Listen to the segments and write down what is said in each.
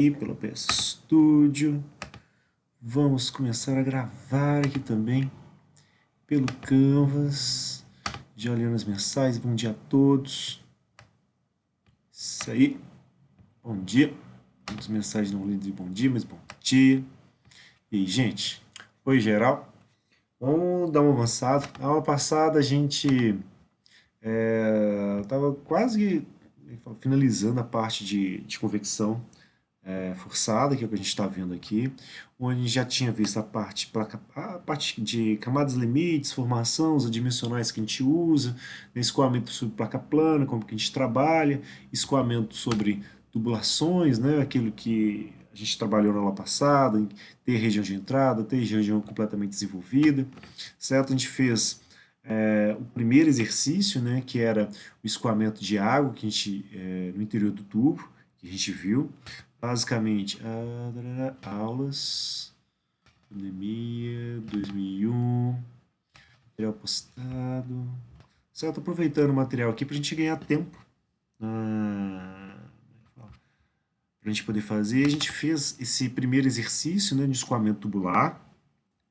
E pelo PS Studio. Vamos começar a gravar aqui também pelo Canvas. Já olhando as mensagens. Bom dia a todos. Isso aí. Bom dia. Muitas mensagens não lidas de bom dia, mas bom dia. E aí, gente? Oi, geral. Vamos dar uma avançada. Na aula passada a gente estava quase finalizando a parte de convecção forçada, que é o que a gente está vendo aqui, onde a gente já tinha visto a parte de camadas limites, formação, os adimensionais que a gente usa, escoamento sobre placa plana, como que a gente trabalha, escoamento sobre tubulações, né, aquilo que a gente trabalhou na aula passada, em ter região de entrada, ter região completamente desenvolvida, certo? A gente fez o primeiro exercício, né, que era o escoamento de água que a gente, no interior do tubo, que a gente viu. Basicamente, aulas, pandemia, 2001, material postado. Certo? Aproveitando o material aqui para a gente ganhar tempo para a gente poder fazer. A gente fez esse primeiro exercício, né, de escoamento tubular,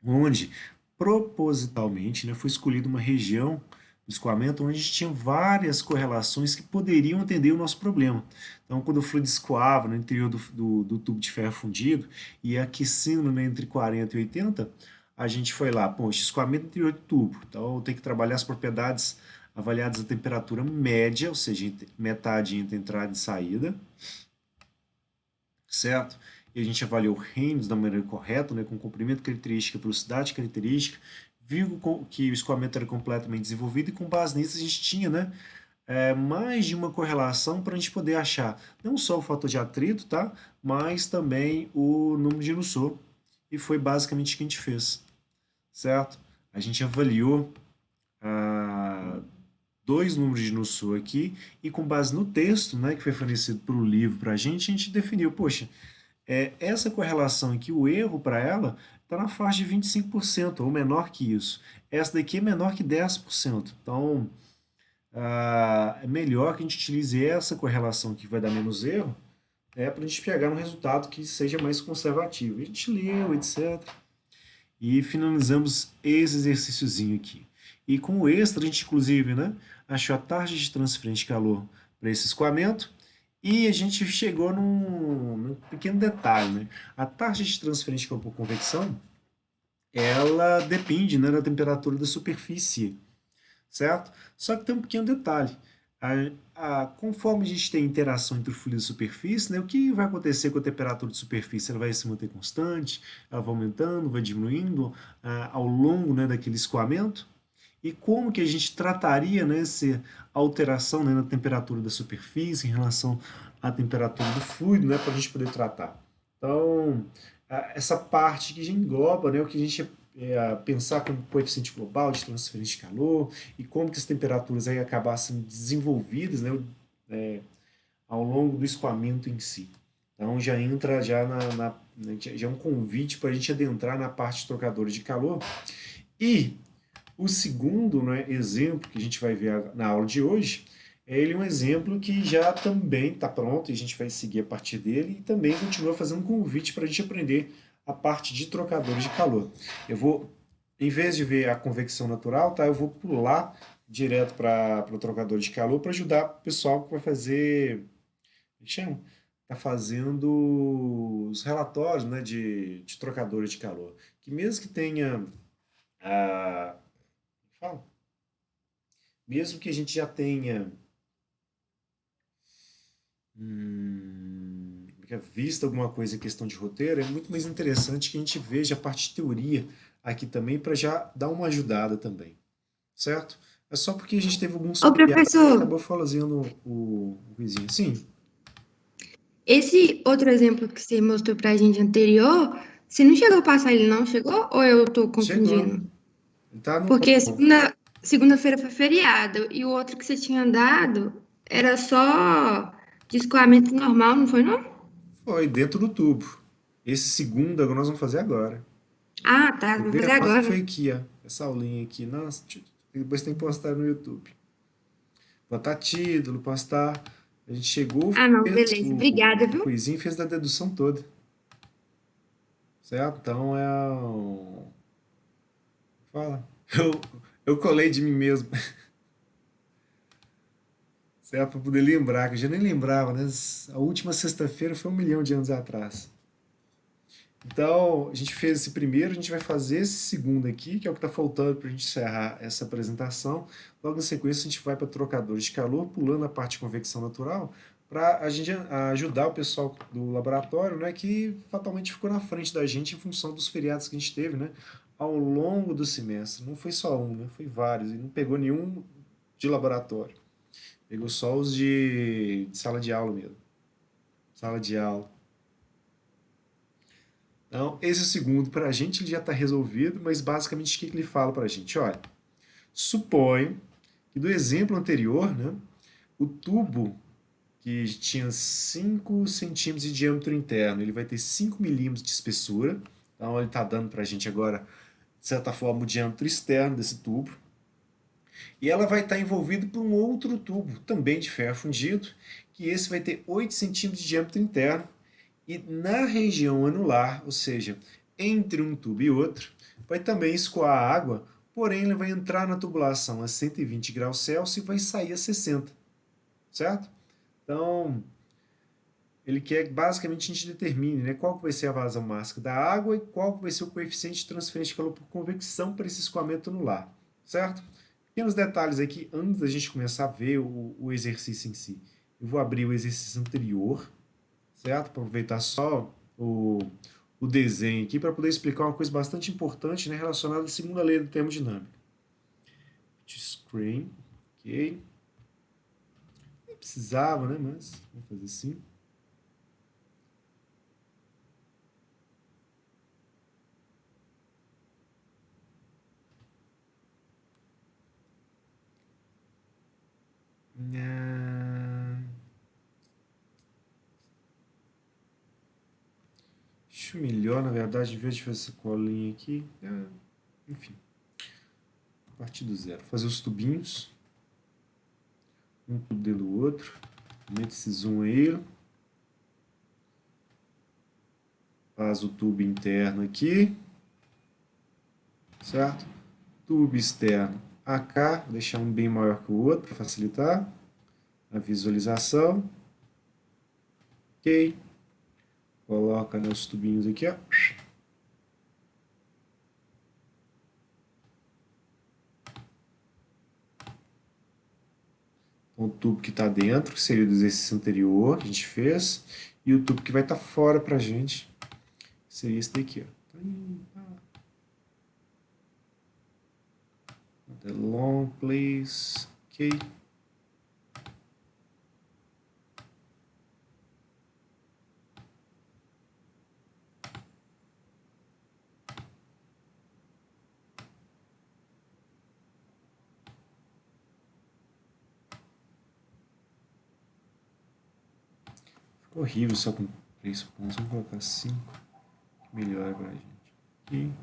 onde propositalmente, né, foi escolhida uma região do escoamento onde a gente tinha várias correlações que poderiam atender o nosso problema. Então, quando o fluido escoava no interior do tubo de ferro fundido e aquecendo, né, entre 40 e 80, a gente foi lá, poxa, escoamento no interior do tubo. Então, eu tenho que trabalhar as propriedades avaliadas a temperatura média, ou seja, metade entre entrada e saída, certo? E a gente avaliou reinos da maneira correta, né, com comprimento característica, velocidade característica, viu que o escoamento era completamente desenvolvido e com base nisso a gente tinha, né, mais de uma correlação para a gente poder achar não só o fator de atrito, tá, mas também o número de Nusselt. E foi basicamente o que a gente fez, certo? A gente avaliou dois números de Nusselt aqui e com base no texto, né, que foi fornecido pelo livro para a gente definiu, poxa, essa correlação aqui, o erro para ela está na faixa de 25%, ou menor que isso. Essa daqui é menor que 10%. Então, é melhor que a gente utilize essa correlação que vai dar menos erro, para a gente pegar um resultado que seja mais conservativo. A gente leu, etc. E finalizamos esse exercíciozinho aqui. E com o extra, a gente inclusive, né, achou a taxa de transferência de calor para esse escoamento e a gente chegou num pequeno detalhe. Né? A taxa de transferência de calor por convecção, ela depende, né, da temperatura da superfície, certo? Só que tem um pequeno detalhe. Conforme a gente tem interação entre o fluido e a superfície, né, o que vai acontecer com a temperatura de superfície? Ela vai se manter constante, ela vai aumentando, vai diminuindo ao longo, né, daquele escoamento? E como que a gente trataria, né, essa alteração, né, na temperatura da superfície em relação à temperatura do fluido, né, para a gente poder tratar? Então, essa parte que já engloba, né, o que a gente pensar como coeficiente global de transferência de calor e como que as temperaturas aí acabassem desenvolvidas, né, ao longo do escoamento em si. Então já entra já já é um convite para a gente adentrar na parte de trocadores de calor. E o segundo, né, exemplo que a gente vai ver na aula de hoje, ele é um exemplo que já também está pronto e a gente vai seguir a partir dele e também continua fazendo um convite para a gente aprender a parte de trocadores de calor. Eu vou, em vez de ver a convecção natural, tá, eu vou pular direto para o trocador de calor para ajudar o pessoal que vai fazer, chama, está fazendo os relatórios, né, de trocadores de calor. Que mesmo que tenha a fala, mesmo que a gente já tenha visto alguma coisa em questão de roteiro, é muito mais interessante que a gente veja a parte de teoria aqui também para já dar uma ajudada também, certo? É só porque a gente teve alguns Ô, feriados que professor, acabou fazendo o vizinho. Sim, esse outro exemplo que você mostrou pra gente anterior, você não chegou a passar ele, não chegou? Ou eu tô chegou. confundindo? Ele tá no Porque outro. segunda-feira foi feriado e o outro que você tinha dado era só de escoamento normal, não foi, não? Foi dentro do tubo. Esse segundo agora nós vamos fazer agora. Ah, tá, Quer vou ver? fazer Nossa, agora. foi aqui, ó. Essa aulinha aqui. Nossa, depois tem que postar no YouTube. Botar título, postar. A gente chegou, Ah, não, fez beleza. Obrigada, a viu? coisinha e fez a dedução toda, certo? Então fala. Eu, eu colei de mim mesmo, certo? Para poder lembrar, que eu já nem lembrava, né? A última sexta-feira foi 1 milhão de anos atrás. Então, a gente fez esse primeiro, a gente vai fazer esse segundo aqui, que é o que está faltando para a gente encerrar essa apresentação. Logo em sequência, a gente vai para trocadores de calor, pulando a parte de convecção natural, para a gente ajudar o pessoal do laboratório, né, que fatalmente ficou na frente da gente em função dos feriados que a gente teve, né, ao longo do semestre. Não foi só um, né, foi vários, e não pegou nenhum de laboratório. Pegou só os de sala de aula mesmo. Sala de aula. Então, esse segundo, para a gente, ele já está resolvido, mas basicamente o que ele fala para a gente? Olha, suponho que do exemplo anterior, né, o tubo que tinha 5 centímetros de diâmetro interno, ele vai ter 5 milímetros de espessura. Então, ele está dando para a gente agora, de certa forma, o diâmetro externo desse tubo. E ela vai estar envolvida por um outro tubo, também de ferro fundido, que esse vai ter 8 centímetros de diâmetro interno. E na região anular, ou seja, entre um tubo e outro, vai também escoar água, porém ele vai entrar na tubulação a 120 graus Celsius e vai sair a 60, certo? Então, ele quer que basicamente a gente determine, né, qual vai ser a vazão máxima da água e qual vai ser o coeficiente de transferência de calor por convecção para esse escoamento anular, certo? Pequenos detalhes aqui antes da gente começar a ver o exercício em si. Eu vou abrir o exercício anterior, certo? Para aproveitar só o desenho aqui para poder explicar uma coisa bastante importante, né, relacionada à segunda lei da termodinâmica. Screen, ok. Nem precisava, né? Mas vou fazer assim. Acho melhor, na verdade, em vez de fazer essa colinha aqui. Enfim, a partir do zero. Fazer os tubinhos. Um tubo dentro do outro. Mete esse zoom aí. Faz o tubo interno aqui. Certo? Tubo externo AK. Vou deixar um bem maior que o outro para facilitar a visualização. Ok. Coloca nos tubinhos aqui, ó. Então, o tubo que está dentro, que seria do exercício anterior que a gente fez, e o tubo que vai estar fora para a gente, que seria esse daqui, ó. The long place, ok. Ficou horrível só com 3 pontos, vamos colocar 5, melhor para a gente. Aqui.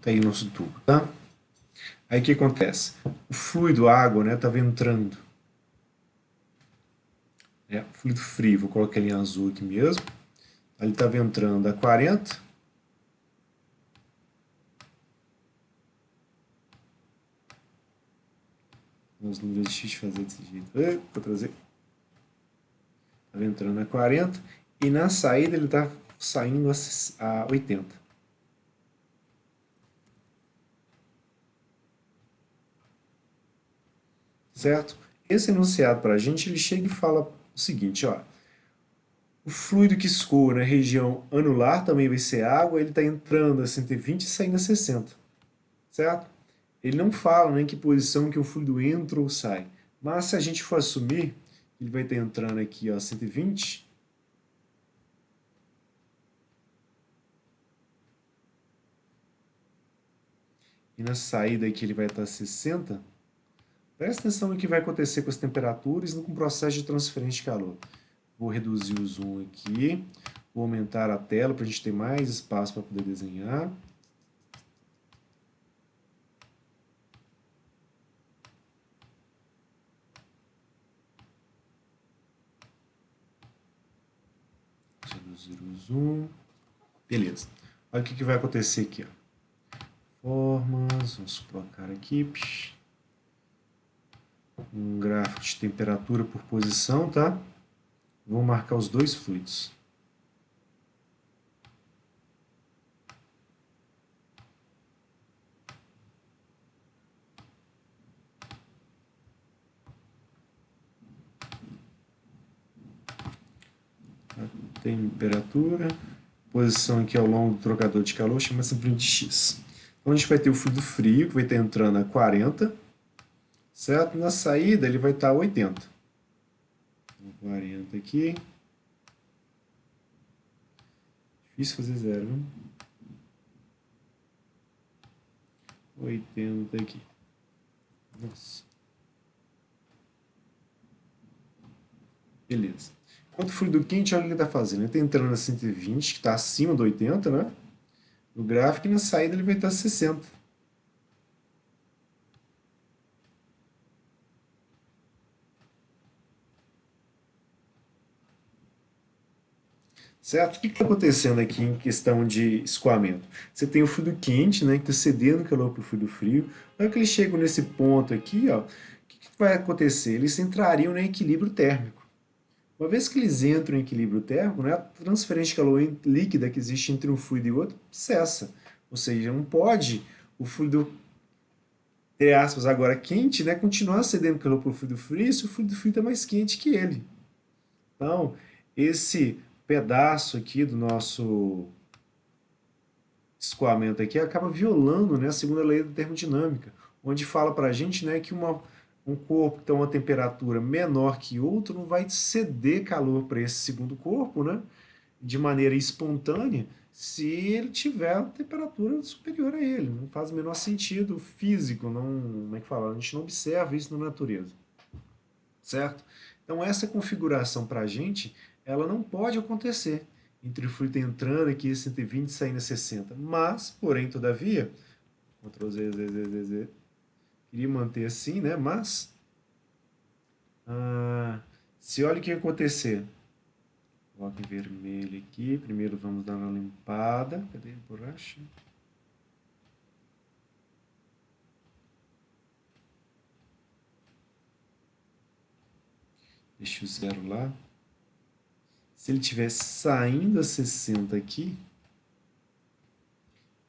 Tá aí o nosso tubo, tá? Aí o que acontece? O fluido, a água, né, tava entrando. Fluido frio, vou colocar ele em azul aqui mesmo. Ele estava entrando a 40. Os números difíceis de fazer desse jeito. Vou trazer. Estava entrando a 40. E na saída ele está saindo a 80. Certo? Esse enunciado para a gente, ele chega e fala o seguinte, ó. O fluido que escoa na região anular também vai ser água, ele está entrando a 120 e saindo a 60, certo? Ele não fala né, em que posição que o fluido entra ou sai, mas se a gente for assumir, ele vai estar entrando aqui a 120, e na saída aqui ele vai estar a 60, Presta atenção no que vai acontecer com as temperaturas e com o processo de transferência de calor. Vou reduzir o zoom aqui, vou aumentar a tela para a gente ter mais espaço para poder desenhar. Reduzir o zoom. Beleza. Olha o que vai acontecer aqui. Ó. Formas, vamos colocar aqui. Um gráfico de temperatura por posição, tá? Vou marcar os dois fluidos. A temperatura, posição aqui ao longo do trocador de calor, chama simplesmente de X. Então a gente vai ter o fluido frio, que vai estar entrando a 40, certo? Na saída ele vai estar a 80. 40 aqui. Difícil fazer zero, né? 80 aqui. Nossa. Beleza. Enquanto o fluido quente, olha o que ele está fazendo. Ele está entrando a 120, que está acima do 80, né? No gráfico, e na saída ele vai estar a 60. Certo? O que está acontecendo aqui em questão de escoamento? Você tem o fluido quente, né, que está cedendo calor para o fluido frio. Na hora que eles chegam nesse ponto aqui, ó, o que vai acontecer? Eles entrariam no equilíbrio térmico. Uma vez que eles entram em equilíbrio térmico, né, a transferência de calor líquida que existe entre um fluido e outro cessa. Ou seja, não pode o fluido, entre aspas, agora quente, né, continuar cedendo calor para o fluido frio se o fluido frio está mais quente que ele. Então, esse pedaço aqui do nosso escoamento aqui acaba violando, né, a segunda lei da termodinâmica, onde fala para a gente, né, que um corpo que tem uma temperatura menor que outro não vai ceder calor para esse segundo corpo, né, de maneira espontânea, se ele tiver a temperatura superior a ele. Não faz o menor sentido físico, não, como é que fala? A gente não observa isso na natureza, certo? Então essa configuração para a gente, ela não pode acontecer entre o fluido entrando aqui 120 e saindo a 60. Mas, porém, todavia, Ctrl Z, Z, Z, Z, Z, queria manter assim, né? Mas, se olha o que ia acontecer. Coloca em vermelho aqui. Primeiro vamos dar uma limpada. Cadê a borracha? Deixa o zero lá. Se ele estiver saindo a 60 aqui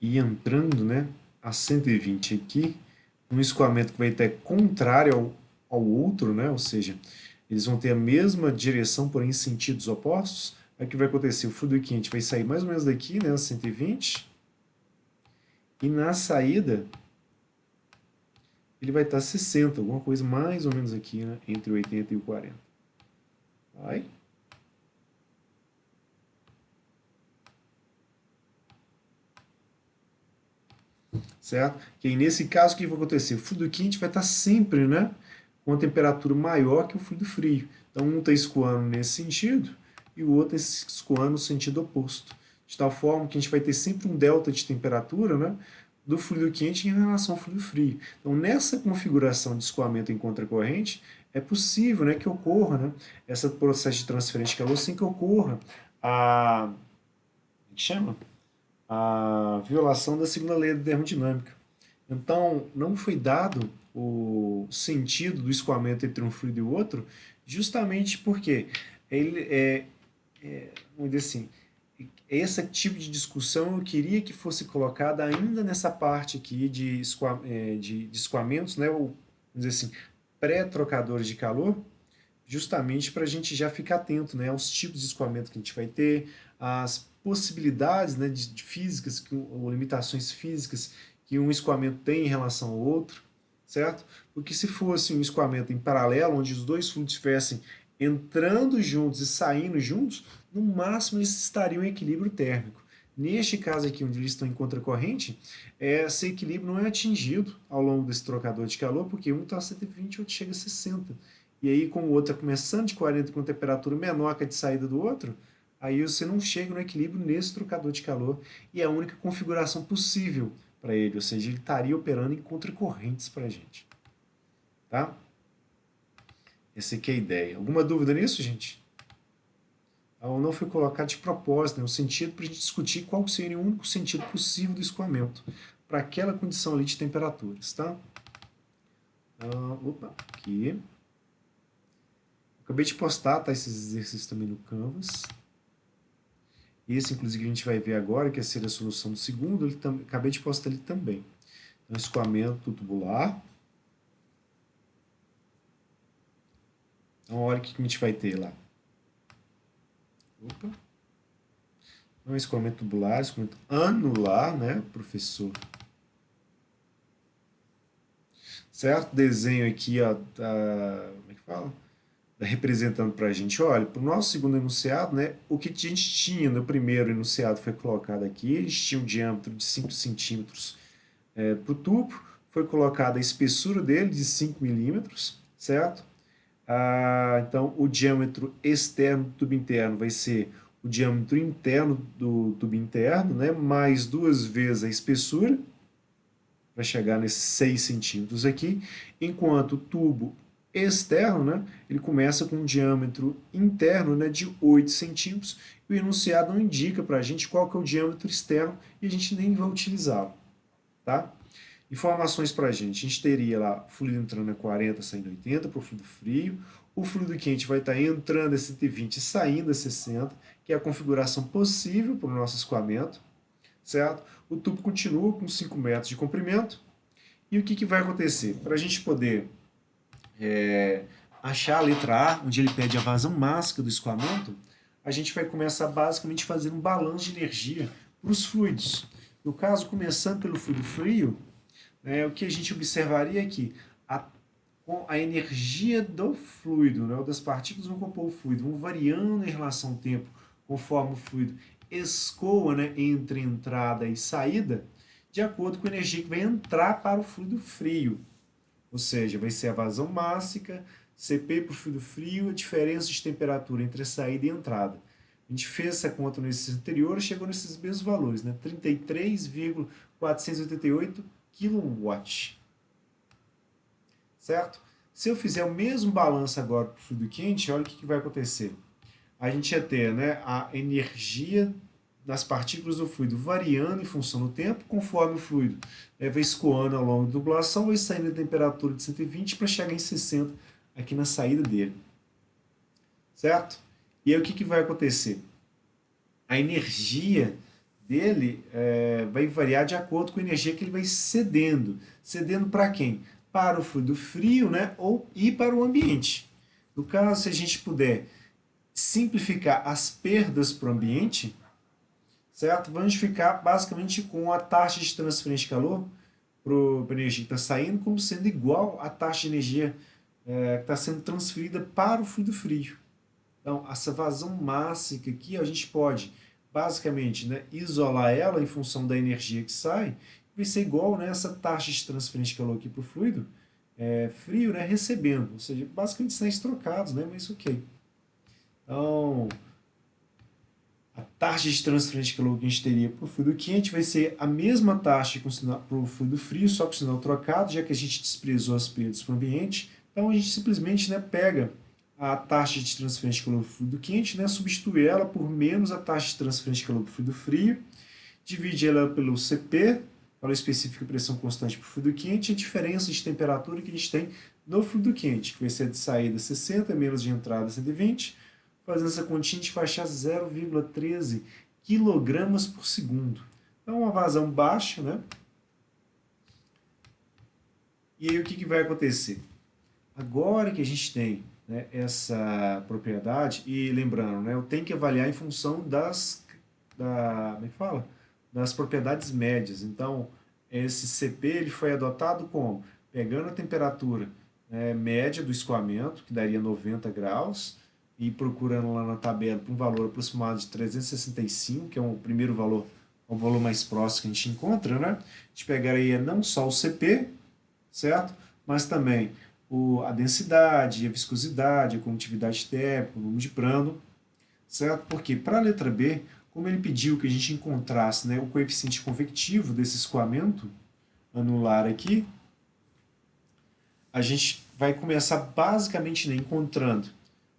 e entrando, né, a 120 aqui, um escoamento que vai estar contrário ao outro, né, ou seja, eles vão ter a mesma direção, porém em sentidos opostos. Aí o que vai acontecer? O fluido quente vai sair mais ou menos daqui, né, a 120, e na saída ele vai estar a 60, alguma coisa mais ou menos aqui, né, entre o 80 e o 40. Vai. Certo? Que aí, nesse caso, o que vai acontecer? O fluido quente vai estar sempre, né, com uma temperatura maior que o fluido frio. Então, um está escoando nesse sentido e o outro está escoando no sentido oposto. De tal forma que a gente vai ter sempre um delta de temperatura, né, do fluido quente em relação ao fluido frio. Então, nessa configuração de escoamento em contracorrente, é possível, né, que ocorra, né, esse processo de transferência de calor sem que ocorra a... Como que chama? A violação da segunda lei da termodinâmica. Então, não foi dado o sentido do escoamento entre um fluido e o outro, justamente porque ele vamos dizer assim, esse tipo de discussão eu queria que fosse colocada ainda nessa parte aqui de escoamentos, né, ou, vamos dizer assim, pré-trocadores de calor, justamente para a gente já ficar atento, né, aos tipos de escoamento que a gente vai ter, às possibilidades, né, de físicas, ou limitações físicas que um escoamento tem em relação ao outro, certo? Porque se fosse um escoamento em paralelo, onde os dois fluidos estivessem entrando juntos e saindo juntos, no máximo eles estariam em equilíbrio térmico. Neste caso aqui, onde eles estão em contracorrente, esse equilíbrio não é atingido ao longo desse trocador de calor, porque um está a 120 e o outro chega a 60. E aí, com o outro começando de 40 com temperatura menor que a de saída do outro, aí você não chega no equilíbrio nesse trocador de calor, e é a única configuração possível para ele, ou seja, ele estaria operando em contracorrentes para a gente. Tá? Essa aqui é a ideia. Alguma dúvida nisso, gente? Não foi colocado de propósito, né, o sentido para a gente discutir qual seria o único sentido possível do escoamento para aquela condição ali de temperaturas, tá? Opa, aqui. Acabei de postar, tá, esses exercícios também no Canvas. Esse, inclusive, a gente vai ver agora, que é ser a solução do segundo, acabei de postar ele também. Então, escoamento tubular. Então, olha o que a gente vai ter lá. Opa. Então, escoamento tubular, escoamento anular, né, professor? Certo? Desenho aqui, ó, como é que fala? Representando para a gente, olha, para o nosso segundo enunciado, né, o que a gente tinha no primeiro enunciado foi colocado aqui, a gente tinha um diâmetro de 5 centímetros para o tubo, foi colocada a espessura dele de 5 milímetros, certo? Então, o diâmetro externo do tubo interno vai ser o diâmetro interno do tubo interno, né, mais 2 vezes a espessura, para chegar nesses 6 centímetros aqui, enquanto o tubo externo, né, ele começa com um diâmetro interno, né, de 8 centímetros, e o enunciado não indica para a gente qual que é o diâmetro externo, e a gente nem vai utilizá-lo. Tá? Informações para a gente teria lá fluido entrando a 40, saindo a 80 para o fluido frio, o fluido quente vai estar entrando a 120 e saindo a 60, que é a configuração possível para o nosso escoamento, certo? O tubo continua com 5 metros de comprimento, e o que vai acontecer? Para a gente poder achar a letra A, onde ele pede a vazão máxima do escoamento, a gente vai começar basicamente fazendo um balanço de energia para os fluidos. No caso, começando pelo fluido frio, o que a gente observaria é que a energia do fluido, né, ou das partículas vão compor o fluido, vão variando em relação ao tempo, conforme o fluido escoa, né, entre entrada e saída, de acordo com a energia que vai entrar para o fluido frio. Ou seja, vai ser a vazão máxima, Cp para o fluido frio, a diferença de temperatura entre a saída e a entrada. A gente fez essa conta no exercício anterior e chegou nesses mesmos valores, né? 33,488 kW. Certo? Se eu fizer o mesmo balanço agora para o fluido quente, olha o que vai acontecer. A gente ia ter, né, a energia das partículas do fluido variando em função do tempo, conforme o fluido vai escoando ao longo da tubulação, vai saindo a temperatura de 120 para chegar em 60 aqui na saída dele. Certo? E aí o que vai acontecer? A energia dele vai variar de acordo com a energia que ele vai cedendo. Cedendo para quem? Para o fluido frio, né? E para o ambiente. No caso, se a gente puder simplificar as perdas para o ambiente, certo? Vamos ficar basicamente com a taxa de transferência de calor para a energia que está saindo como sendo igual à taxa de energia que está sendo transferida para o fluido frio. Então, essa vazão máxima aqui, a gente pode basicamente, né, isolar ela em função da energia que sai, vai ser igual, né, essa taxa de transferência de calor aqui para o fluido frio, né, recebendo, ou seja, basicamente sinais trocados, né, mas ok. Então, a taxa de transferência de calor que a gente teria para o fluido quente vai ser a mesma taxa para o fluido frio, só com o sinal trocado, já que a gente desprezou as perdas para o ambiente. Então a gente simplesmente, né, pega a taxa de transferência de calor para o fluido quente, né, substitui ela por menos a taxa de transferência de calor para o fluido frio, divide ela pelo Cp, valor específico de pressão constante para o fluido quente, e a diferença de temperatura que a gente tem no fluido quente, que vai ser de saída 60 menos de entrada 120, fazendo essa continha, a gente vai achar 0,13 kg por segundo. Então, uma vazão baixa, né? E aí, o que vai acontecer? Agora que a gente tem, né, essa propriedade, e lembrando, né, eu tenho que avaliar em função como é que fala? Das propriedades médias. Então, esse Cp ele foi adotado como? Pegando a temperatura média do escoamento, que daria 90 graus, e procurando lá na tabela por um valor aproximado de 365, que é o primeiro valor o valor mais próximo que a gente encontra, né? A gente pegaria não só o CP, certo? Mas também a densidade, a viscosidade, a condutividade térmica, o número de Prandtl, certo? Porque para a letra B, como ele pediu que a gente encontrasse, né, o coeficiente convectivo desse escoamento anular aqui, a gente vai começar basicamente, né, encontrando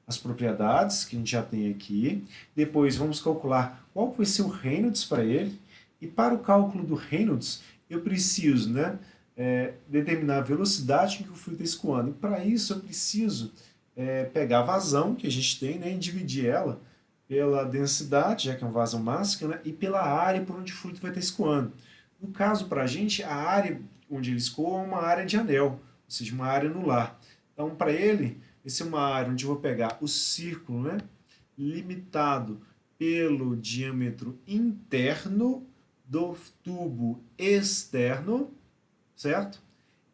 as propriedades que a gente já tem aqui. Depois vamos calcular qual vai ser o Reynolds para ele. E para o cálculo do Reynolds, eu preciso, né, determinar a velocidade que o fluido está escoando. E para isso eu preciso pegar a vazão que a gente tem, né, e dividir ela pela densidade, já que é uma vazão máxima, né, e pela área por onde o fluido vai estar escoando. No caso, para a gente, a área onde ele escoa é uma área de anel, ou seja, uma área anular. Então, para ele, essa é uma área onde eu vou pegar o círculo, né, limitado pelo diâmetro interno do tubo externo, certo?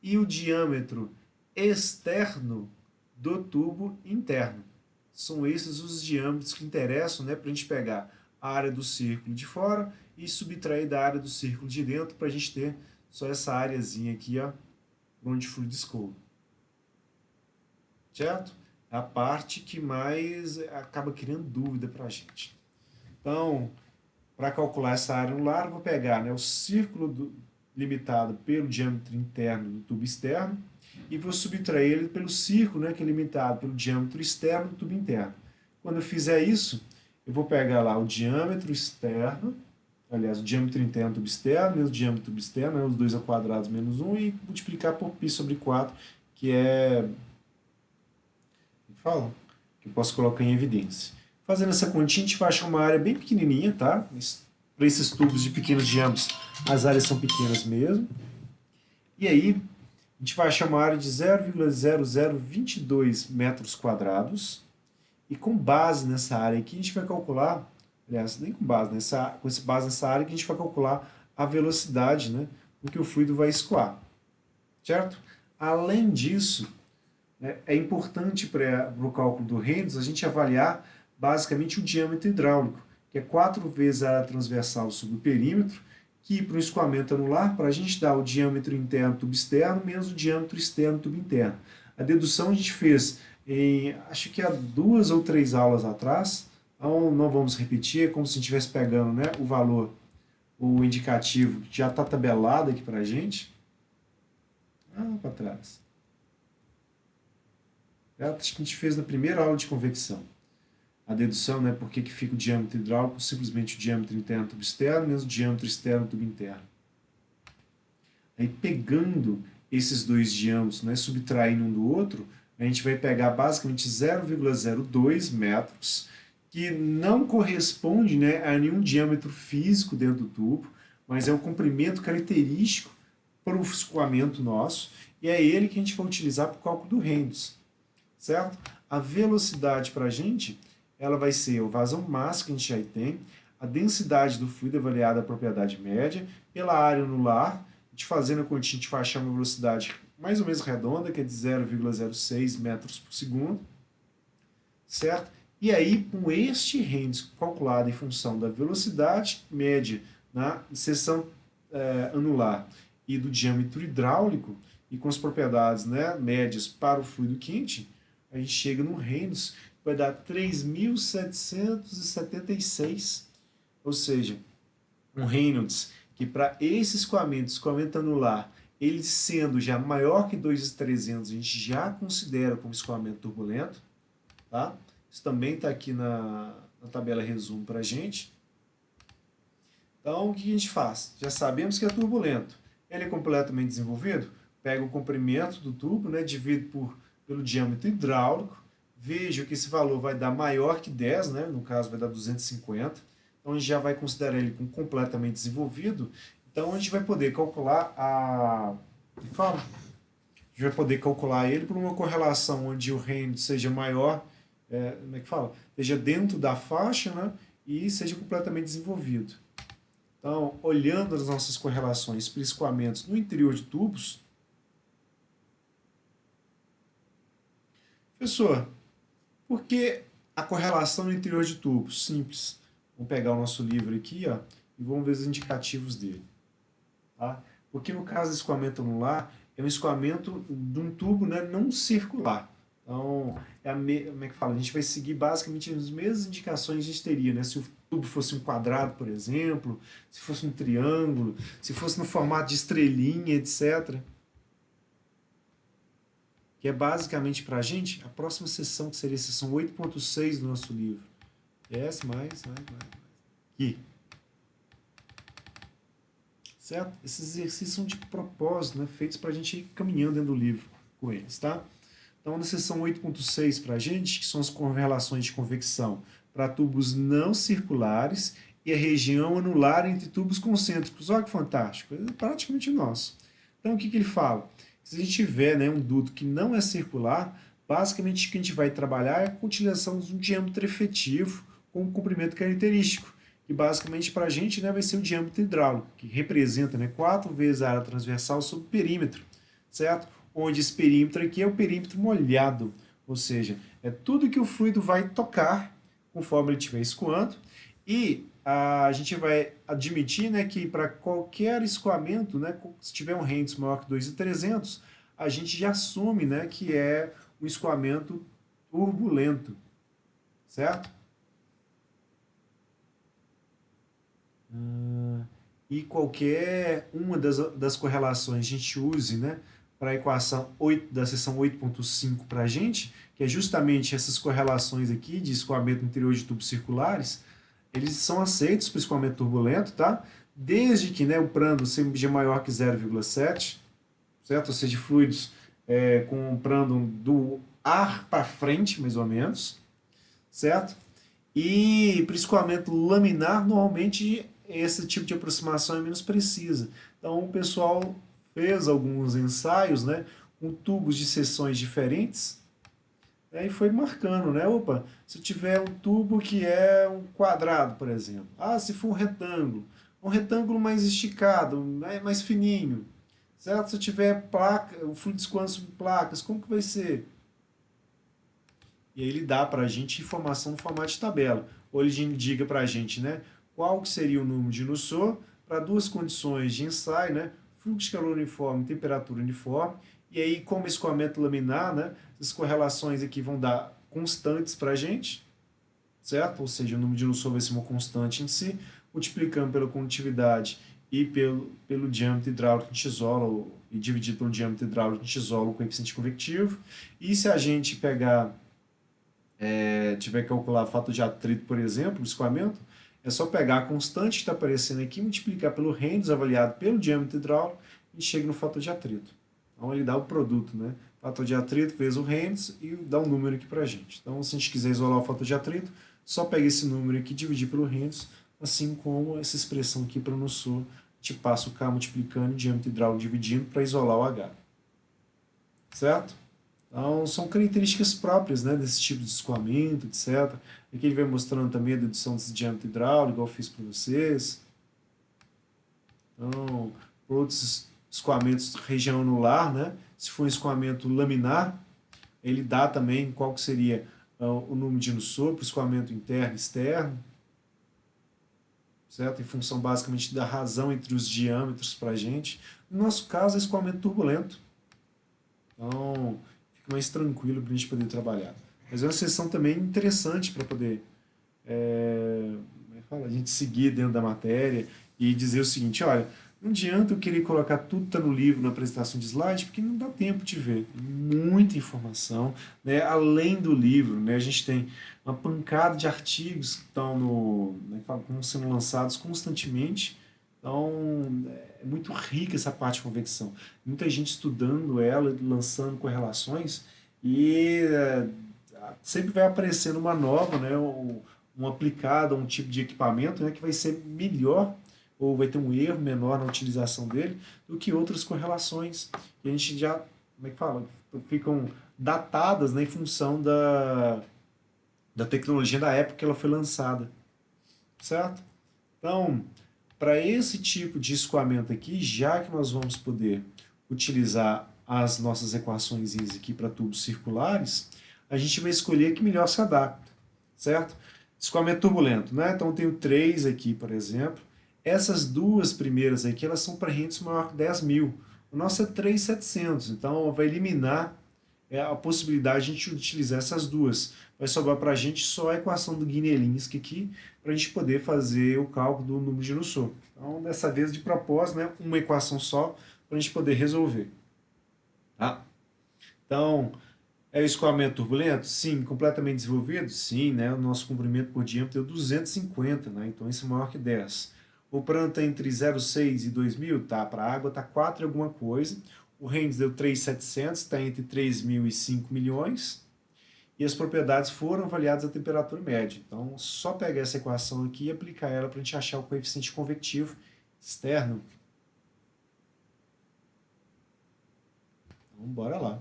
E o diâmetro externo do tubo interno. São esses os diâmetros que interessam, né, para a gente pegar a área do círculo de fora e subtrair da área do círculo de dentro para a gente ter só essa areazinha aqui, ó, onde o fluido escoa. Certo? É a parte que mais acaba criando dúvida para a gente. Então, para calcular essa área anular, eu vou pegar, né, o círculo limitado pelo diâmetro interno do tubo externo e vou subtrair ele pelo círculo, né, que é limitado pelo diâmetro externo do tubo interno. Quando eu fizer isso, eu vou pegar lá o diâmetro externo, aliás, o diâmetro interno do tubo externo, menos o diâmetro do tubo externo, né, os 2 ao quadrado menos 1, e multiplicar por π sobre 4, que é fala, que eu posso colocar em evidência. Fazendo essa continha, a gente vai achar uma área bem pequenininha, tá? Para esses tubos de pequenos diâmetros, as áreas são pequenas mesmo. E aí, a gente vai achar uma área de 0,0022 metros quadrados. E com base nessa área aqui, a gente vai calcular, aliás, nem com base nessa área, que a gente vai calcular a velocidade, né, com que o fluido vai escoar. Certo? Além disso, é importante para o cálculo do Reynolds a gente avaliar basicamente o diâmetro hidráulico, que é 4 vezes a área transversal sobre o perímetro, que para o escoamento anular, para a gente dar o diâmetro interno do tubo externo menos o diâmetro externo do tubo interno. A dedução a gente fez acho que há 2 ou 3 aulas atrás, então não vamos repetir, é como se a gente estivesse pegando, né, o valor, o indicativo que já está tabelado aqui para a gente. Para trás. Acho que a gente fez na primeira aula de convecção. A dedução, né, por que fica o diâmetro hidráulico, simplesmente o diâmetro interno do tubo externo menos o diâmetro externo do tubo interno. Aí pegando esses dois diâmetros, né, subtraindo um do outro, a gente vai pegar basicamente 0,02 metros, que não corresponde, né, a nenhum diâmetro físico dentro do tubo, mas é um comprimento característico para o escoamento nosso, e é ele que a gente vai utilizar para o cálculo do Reynolds. Certo? A velocidade para a gente, ela vai ser a vazão máxima que a gente já tem, a densidade do fluido avaliada a propriedade média, pela área anular, a gente fazendo a continha, a gente vai achar uma velocidade mais ou menos redonda, que é de 0,06 metros por segundo, certo? E aí, com este Reynolds calculado em função da velocidade média na seção anular e do diâmetro hidráulico, e com as propriedades, né, médias para o fluido quente, a gente chega no Reynolds, que vai dar 3.776, ou seja, um Reynolds que para esse escoamento anular, ele sendo já maior que 2.300, a gente já considera como escoamento turbulento, tá? Isso também está aqui na tabela resumo para a gente. Então, o que a gente faz? Já sabemos que é turbulento. Ele é completamente desenvolvido? Pega o comprimento do tubo, né, divide pelo diâmetro hidráulico, vejo que esse valor vai dar maior que 10, né, no caso vai dar 250, então a gente já vai considerar ele como completamente desenvolvido, então a gente vai poder calcular a gente vai poder calcular ele por uma correlação onde o Reynolds seja maior, como é que fala? Seja dentro da faixa, né, e seja completamente desenvolvido. Então, olhando as nossas correlações para escoamentos no interior de tubos, professor, por que a correlação no interior de tubos? Simples. Vamos pegar o nosso livro aqui, ó, e vamos ver os indicativos dele. Tá? Porque no caso do escoamento anular, é um escoamento de um tubo, né, não circular. Então, como é que fala? A gente vai seguir basicamente as mesmas indicações que a gente teria, né? Se o tubo fosse um quadrado, por exemplo, se fosse um triângulo, se fosse no formato de estrelinha, etc. Que é basicamente para a gente a próxima sessão, que seria a sessão 8.6 do nosso livro. Yes, mais. Aqui. Certo? Esses exercícios são de propósito, né? Feitos para a gente ir caminhando dentro do livro com eles, tá? Então, na seção 8.6 para a gente, que são as correlações de convecção para tubos não circulares e a região anular entre tubos concêntricos. Olha que fantástico, é praticamente nosso. Então, o que ele fala? Se a gente tiver, né, um duto que não é circular, basicamente o que a gente vai trabalhar é com a utilização de um diâmetro efetivo com um comprimento característico, que basicamente para a gente, né, vai ser o diâmetro hidráulico, que representa, né, 4 vezes a área transversal sobre o perímetro, certo? Onde esse perímetro aqui é o perímetro molhado, ou seja, é tudo que o fluido vai tocar conforme ele estiver escoando, e a gente vai admitir, né, que para qualquer escoamento, né, se tiver um Reynolds maior que 2.300, a gente já assume, né, que é um escoamento turbulento, certo? E qualquer uma das correlações a gente use, né, para a equação 8, da seção 8.5 para a gente, que é justamente essas correlações aqui de escoamento interior de tubos circulares, eles são aceitos para o escoamento turbulento, tá? Desde que, né, o prando seja maior que 0,7, certo? Ou seja, fluidos com um prando do ar para frente, mais ou menos, certo? E para escoamento laminar, normalmente esse tipo de aproximação é menos precisa. Então o pessoal fez alguns ensaios, né, com tubos de seções diferentes, né, e foi marcando, né? Opa, se eu tiver um tubo que é um quadrado, por exemplo. Ah, se for um retângulo mais esticado, mais fininho. Certo? Se eu tiver placa, o fluido escoando sobre placas, como que vai ser? E aí ele dá para a gente informação no formato de tabela. Ou ele indica para a gente, né, qual que seria o número de Nusser para duas condições de ensaio, né, fluxo de calor uniforme, temperatura uniforme, e aí como escoamento laminar, né, as correlações aqui vão dar constantes para a gente, certo? Ou seja, o número de Nusser vai ser uma constante em si, multiplicando pela condutividade e pelo diâmetro hidráulico que a gente isola, e dividido pelo diâmetro hidráulico que a gente isola o coeficiente convectivo. E se a gente pegar tiver que calcular fator de atrito, por exemplo, o escoamento, é só pegar a constante que está aparecendo aqui, multiplicar pelo Reynolds avaliado pelo diâmetro hidráulico e chega no fator de atrito. Então ele dá o produto, né? Fator de atrito vezes o Reynolds e dá um número aqui para a gente. Então se a gente quiser isolar o fator de atrito, só pega esse número aqui e dividir pelo Reynolds, assim como essa expressão aqui para no sul, te passa o K multiplicando e o diâmetro hidráulico dividindo para isolar o H. Certo? Então, são características próprias, né, desse tipo de escoamento, etc. Aqui ele vai mostrando também a dedução desse diâmetro hidráulico, igual eu fiz para vocês. Então, por outros escoamentos região anular, né, se for um escoamento laminar, ele dá também qual que seria o número de Nusser para o escoamento interno e externo, certo? Em função basicamente da razão entre os diâmetros para a gente. No nosso caso, é escoamento turbulento. Então, fica mais tranquilo para a gente poder trabalhar. Mas é uma sessão também interessante para poder a gente seguir dentro da matéria e dizer o seguinte, olha, não adianta eu querer colocar tudo que está no livro na apresentação de slide, porque não dá tempo de ver. Muita informação, né? Além do livro, né? A gente tem uma pancada de artigos que estão sendo lançados constantemente. Então, é muito rica essa parte de convecção. Muita gente estudando ela, lançando correlações, e sempre vai aparecendo uma nova, né, um aplicado a um tipo de equipamento, né, que vai ser melhor, ou vai ter um erro menor na utilização dele, do que outras correlações. E a gente já, como é que fala? Ficam datadas, né, em função da tecnologia da época que ela foi lançada. Certo? Então, para esse tipo de escoamento aqui, já que nós vamos poder utilizar as nossas equações aqui para tubos circulares, a gente vai escolher a que melhor se adapta, certo? Escoamento turbulento, né? Então eu tenho 3 aqui, por exemplo. Essas duas primeiras aqui, elas são para rentes maior que 10 mil. O nosso é 3.700, então vai eliminar a possibilidade de a gente utilizar essas duas. Vai sobrar para a gente só a equação do Guinelinski aqui, para a gente poder fazer o cálculo do número de Nusselt. Então, dessa vez, de propósito, né, uma equação só, para a gente poder resolver. Tá? Então, é o escoamento turbulento? Sim. Completamente desenvolvido? Sim, né? O nosso comprimento por diâmetro é 250, né? Então isso é maior que 10. O prano está entre 0,6 e 2.000, tá? Para a água está 4 e alguma coisa. O Rennes deu 3.700, está entre 3.000 e 5 milhões. E as propriedades foram avaliadas a temperatura média. Então, só pegar essa equação aqui e aplicar ela para a gente achar o coeficiente convectivo externo. Então, bora lá.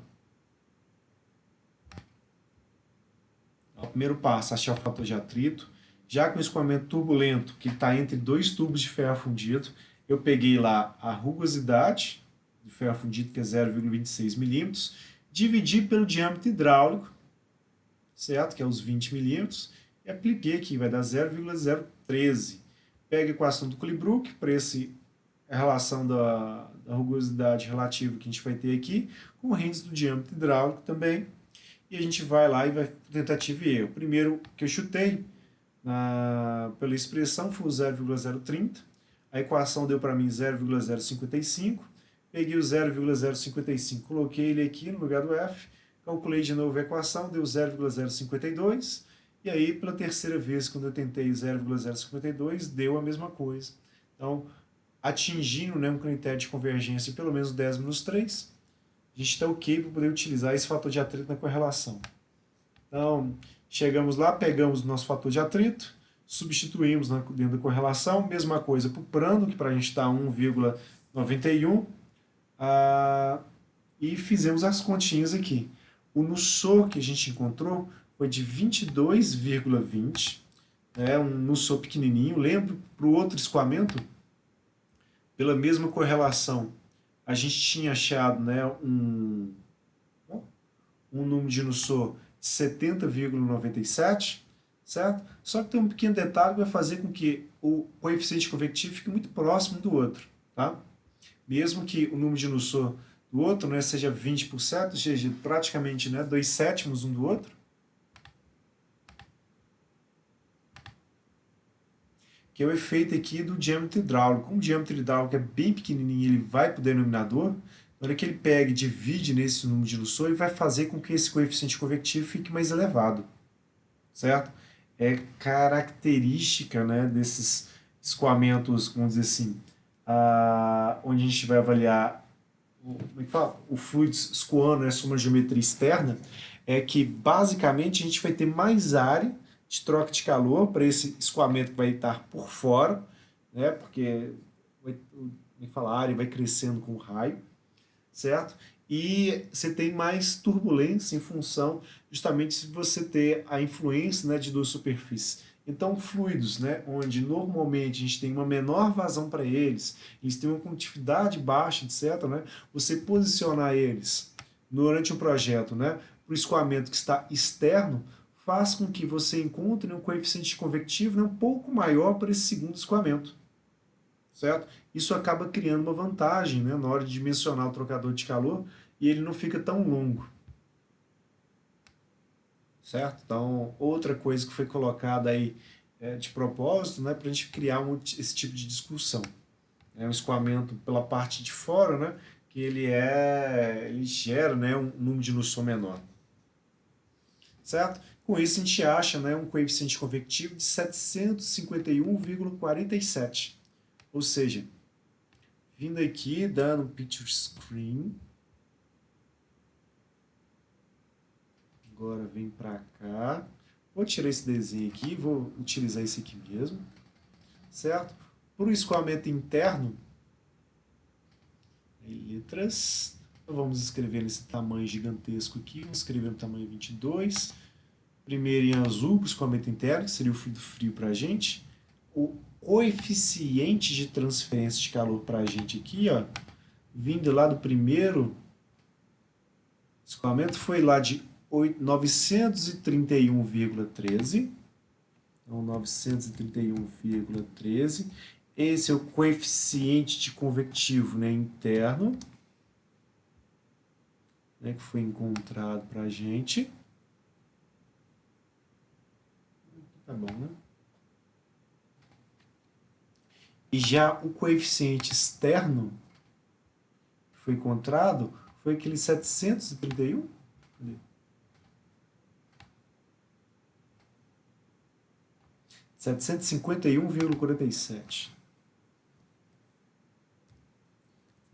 O primeiro passo, achar o fator de atrito. Já com o escoamento turbulento, que está entre dois tubos de ferro fundido, eu peguei lá a rugosidade do ferro fundido, que é 0,26 milímetros, dividi pelo diâmetro hidráulico, certo? Que é os 20 milímetros, e apliquei aqui, vai dar 0,013. Pega a equação do Colebrook, para a relação da rugosidade relativa que a gente vai ter aqui, com o Rennes do diâmetro hidráulico também, e a gente vai lá e vai tentativa e erro. Primeiro que eu chutei pela expressão foi o 0,030, a equação deu para mim 0,055, peguei o 0,055, coloquei ele aqui no lugar do F, calculei de novo a equação, deu 0,052, e aí pela terceira vez quando eu tentei 0,052, deu a mesma coisa. Então, atingindo, né, um critério de convergência pelo menos 10 menos 3, a gente está ok para poder utilizar esse fator de atrito na correlação. Então, chegamos lá, pegamos o nosso fator de atrito, substituímos dentro da correlação, mesma coisa para o prano, que para a gente está 1,91, e fizemos as continhas aqui. O Nusselt que a gente encontrou foi de 22,20, né, um Nusselt pequenininho. Lembro, para o outro escoamento, pela mesma correlação, a gente tinha achado, né, um número de Nusselt de 70,97, certo? Só que tem um pequeno detalhe que vai fazer com que o coeficiente convectivo fique muito próximo do outro, tá? Mesmo que o número de Nusselt do outro, né, seja 20%, seja praticamente, né, 2/7 um do outro, que é o efeito aqui do diâmetro hidráulico. Como o diâmetro hidráulico é bem pequenininho, ele vai para o denominador, na hora que ele pega e divide nesse número de Nusselt, ele vai fazer com que esse coeficiente convectivo fique mais elevado, certo? É característica, né, desses escoamentos, vamos dizer assim, onde a gente vai avaliar como é que fala? O fluido escoando, essa uma geometria externa, é que basicamente a gente vai ter mais área de troca de calor para esse escoamento que vai estar por fora, né? Porque a área vai crescendo com o raio, certo? E você tem mais turbulência em função justamente de você ter a influência, né, de duas superfícies. Então, fluidos, né, onde normalmente a gente tem uma menor vazão para eles têm uma condutividade baixa, etc., né, você posicionar eles durante um projeto, né, para o escoamento que está externo, faz com que você encontre um coeficiente convectivo, né, um pouco maior para esse segundo escoamento, certo? Isso acaba criando uma vantagem, né, na hora de dimensionar o trocador de calor e ele não fica tão longo, certo? Então, outra coisa que foi colocada aí de propósito, né, para a gente criar esse tipo de discussão. É um escoamento pela parte de fora, né, que ele gera, né, um número de Nusselt menor, certo? Com isso a gente acha, né, um coeficiente convectivo de 751,47, ou seja, vindo aqui, dando um picture screen. Agora vem para cá. Vou tirar esse desenho aqui, vou utilizar esse aqui mesmo, certo? Para o escoamento interno, letras, então vamos escrever nesse tamanho gigantesco aqui, vamos escrever no tamanho 22. Primeiro em azul, para o escoamento interno, que seria o fluido frio para a gente. O coeficiente de transferência de calor para a gente aqui, ó, vindo lá do primeiro escoamento, foi lá de 931,13. Então, 931,13. Esse é o coeficiente de convectivo, né, interno, né, que foi encontrado para a gente. Tá bom, né? E já o coeficiente externo que foi encontrado foi aquele 731. Cadê? 751,47.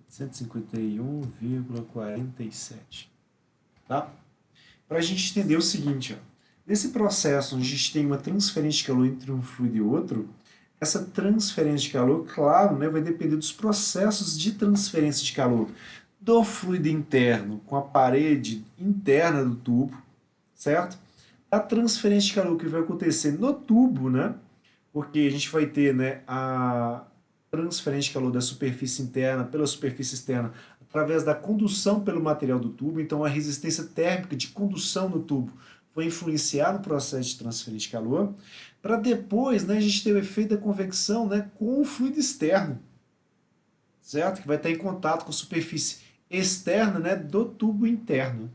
751,47. Tá? Para a gente entender o seguinte, ó, nesse processo onde a gente tem uma transferência de calor entre um fluido e outro, essa transferência de calor, claro, né, vai depender dos processos de transferência de calor do fluido interno com a parede interna do tubo, certo? A transferência de calor que vai acontecer no tubo, né? Porque a gente vai ter, né, a transferência de calor da superfície interna pela superfície externa através da condução pelo material do tubo. Então, a resistência térmica de condução no tubo vai influenciar no processo de transferência de calor, para depois, né, a gente ter o efeito da convecção, né, com o fluido externo, certo? Que vai estar em contato com a superfície externa, né, do tubo interno.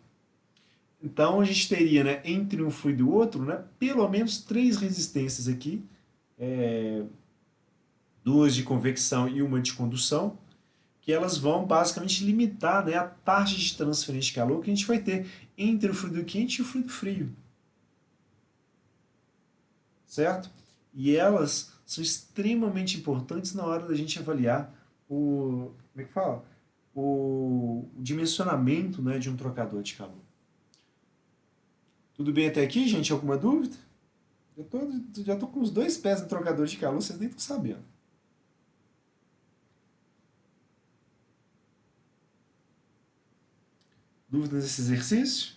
Então, a gente teria, né, entre um fluido e o outro, né, pelo menos três resistências aqui, duas de convecção e uma de condução, que elas vão basicamente limitar, né, a taxa de transferência de calor que a gente vai ter entre o fluido quente e o fluido frio, certo? E elas são extremamente importantes na hora da gente avaliar como é que fala? O dimensionamento, né, de um trocador de calor. Tudo bem até aqui, gente? Alguma dúvida? Já tô com os dois pés no trocador de calor, vocês nem estão sabendo. Dúvidas nesse exercício?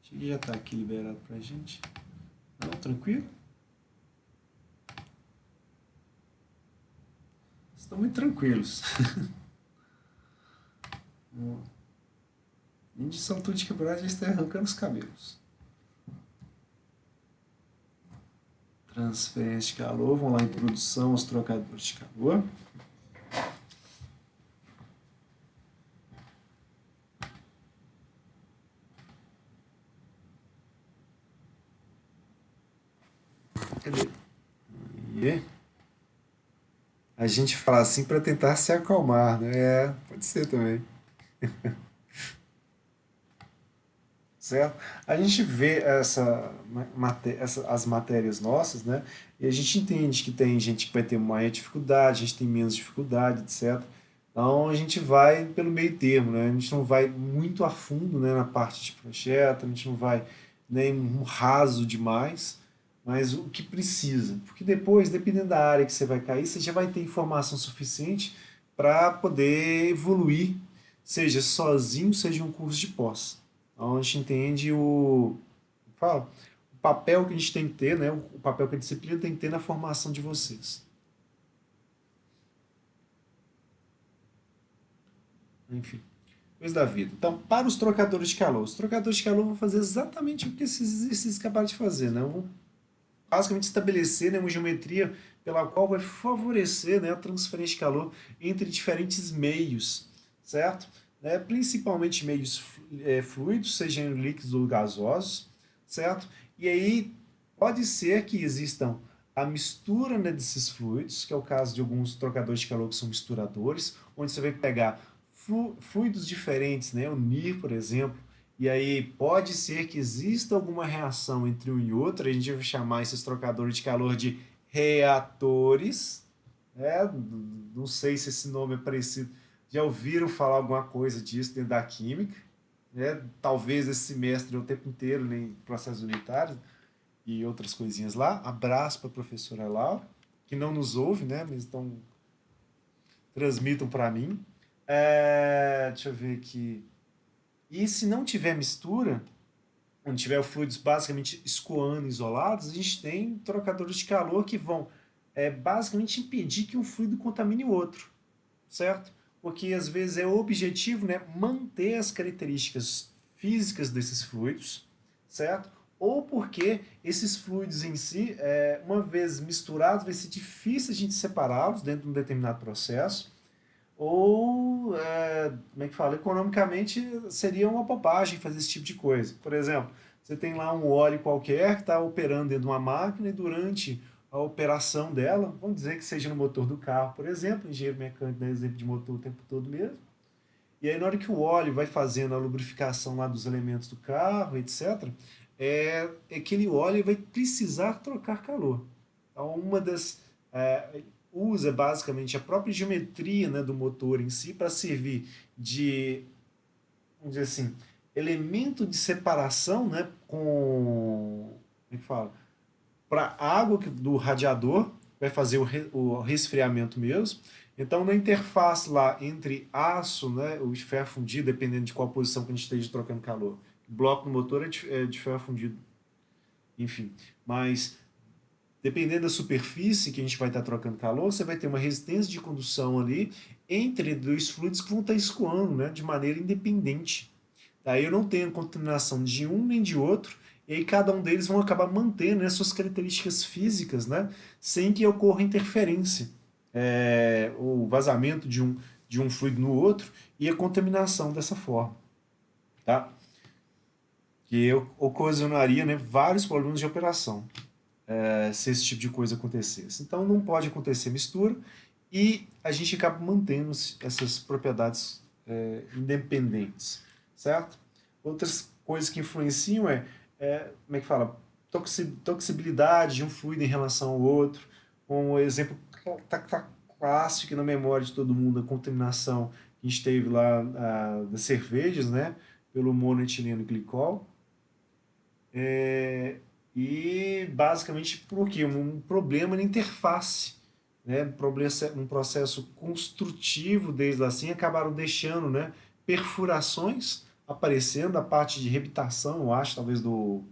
Acho que já está aqui liberado para a gente. Não, tranquilo? Estão muito tranquilos. E de altura de quebrada já está arrancando os cabelos. Transferência de calor, vamos lá, introdução aos trocadores de calor. Cadê? E a gente fala assim para tentar se acalmar, né? É, pode ser também. Certo? A gente vê as matérias nossas, né? E a gente entende que tem gente que vai ter maior dificuldade, a gente tem menos dificuldade, etc. Então a gente vai pelo meio termo, né? A gente não vai muito a fundo, né, na parte de projeto, a gente não vai nem um raso demais, mas o que precisa. Porque depois, dependendo da área que você vai cair, você já vai ter informação suficiente para poder evoluir, seja sozinho, seja em um curso de pós. Então a gente entende fala, o papel que a gente tem que ter, né? O papel que a disciplina tem que ter na formação de vocês. Enfim, coisa da vida. Então, para os trocadores de calor vão fazer exatamente o que esses exercícios acabaram de fazer, né? Vão basicamente estabelecer, né, uma geometria pela qual vai favorecer, né, a transferência de calor entre diferentes meios, certo? Principalmente meios fluidos, sejam líquidos ou gasosos, certo? E aí pode ser que existam a mistura, né, desses fluidos, que é o caso de alguns trocadores de calor que são misturadores, onde você vai pegar fluidos diferentes, né, unir, por exemplo, e aí pode ser que exista alguma reação entre um e outro, a gente vai chamar esses trocadores de calor de reatores, né? Não sei se esse nome é parecido. Já ouviram falar alguma coisa disso dentro da química? Né? Talvez esse semestre o tempo inteiro em processos unitários e outras coisinhas lá. Abraço para a professora Laura, que não nos ouve, né? Mas então transmitam para mim. Deixa eu ver aqui. E se não tiver mistura, onde tiver fluidos basicamente escoando, isolados, a gente tem trocadores de calor que vão basicamente impedir que um fluido contamine o outro. certo? Porque às vezes é o objetivo, né, manter as características físicas desses fluidos, certo? Ou porque esses fluidos em si, uma vez misturados, vai ser difícil a gente separá-los dentro de um determinado processo, ou, como é que fala, economicamente seria uma bobagem fazer esse tipo de coisa. Por exemplo, você tem lá um óleo qualquer que está operando dentro de uma máquina e durante a operação dela, vamos dizer que seja no motor do carro, por exemplo, engenheiro mecânico dá exemplo de motor o tempo todo mesmo, e aí na hora que o óleo vai fazendo a lubrificação lá dos elementos do carro, etc., aquele óleo vai precisar trocar calor. Então, usa basicamente a própria geometria, né, do motor em si para servir de, vamos dizer assim, elemento de separação, né, com, como é que fala? Para a água do radiador, vai fazer o resfriamento mesmo. Então, na interface lá entre aço, né, o ferro fundido, dependendo de qual posição que a gente esteja trocando calor. O bloco do motor é de ferro fundido, enfim. Mas dependendo da superfície que a gente vai estar trocando calor, você vai ter uma resistência de condução ali entre dois fluidos que vão estar escoando, né, de maneira independente. Daí eu não tenho contaminação de um nem de outro, e aí cada um deles vão acabar mantendo, né, suas características físicas, né, sem que ocorra interferência, o vazamento de um fluido no outro e a contaminação dessa forma. Tá? Que ocasionaria, né, vários problemas de operação, se esse tipo de coisa acontecesse. Então não pode acontecer mistura e a gente acaba mantendo essas propriedades independentes, certo? Outras coisas que influenciam como é que fala, toxicidade de um fluido em relação ao outro, um exemplo clássico na memória de todo mundo, a contaminação que a gente teve lá das cervejas, né, pelo monoetileno glicol, é, e basicamente por quê? Um problema na interface, né? Um processo construtivo desde assim, acabaram deixando, né, perfurações aparecendo, a parte de rebitação, eu acho, talvez do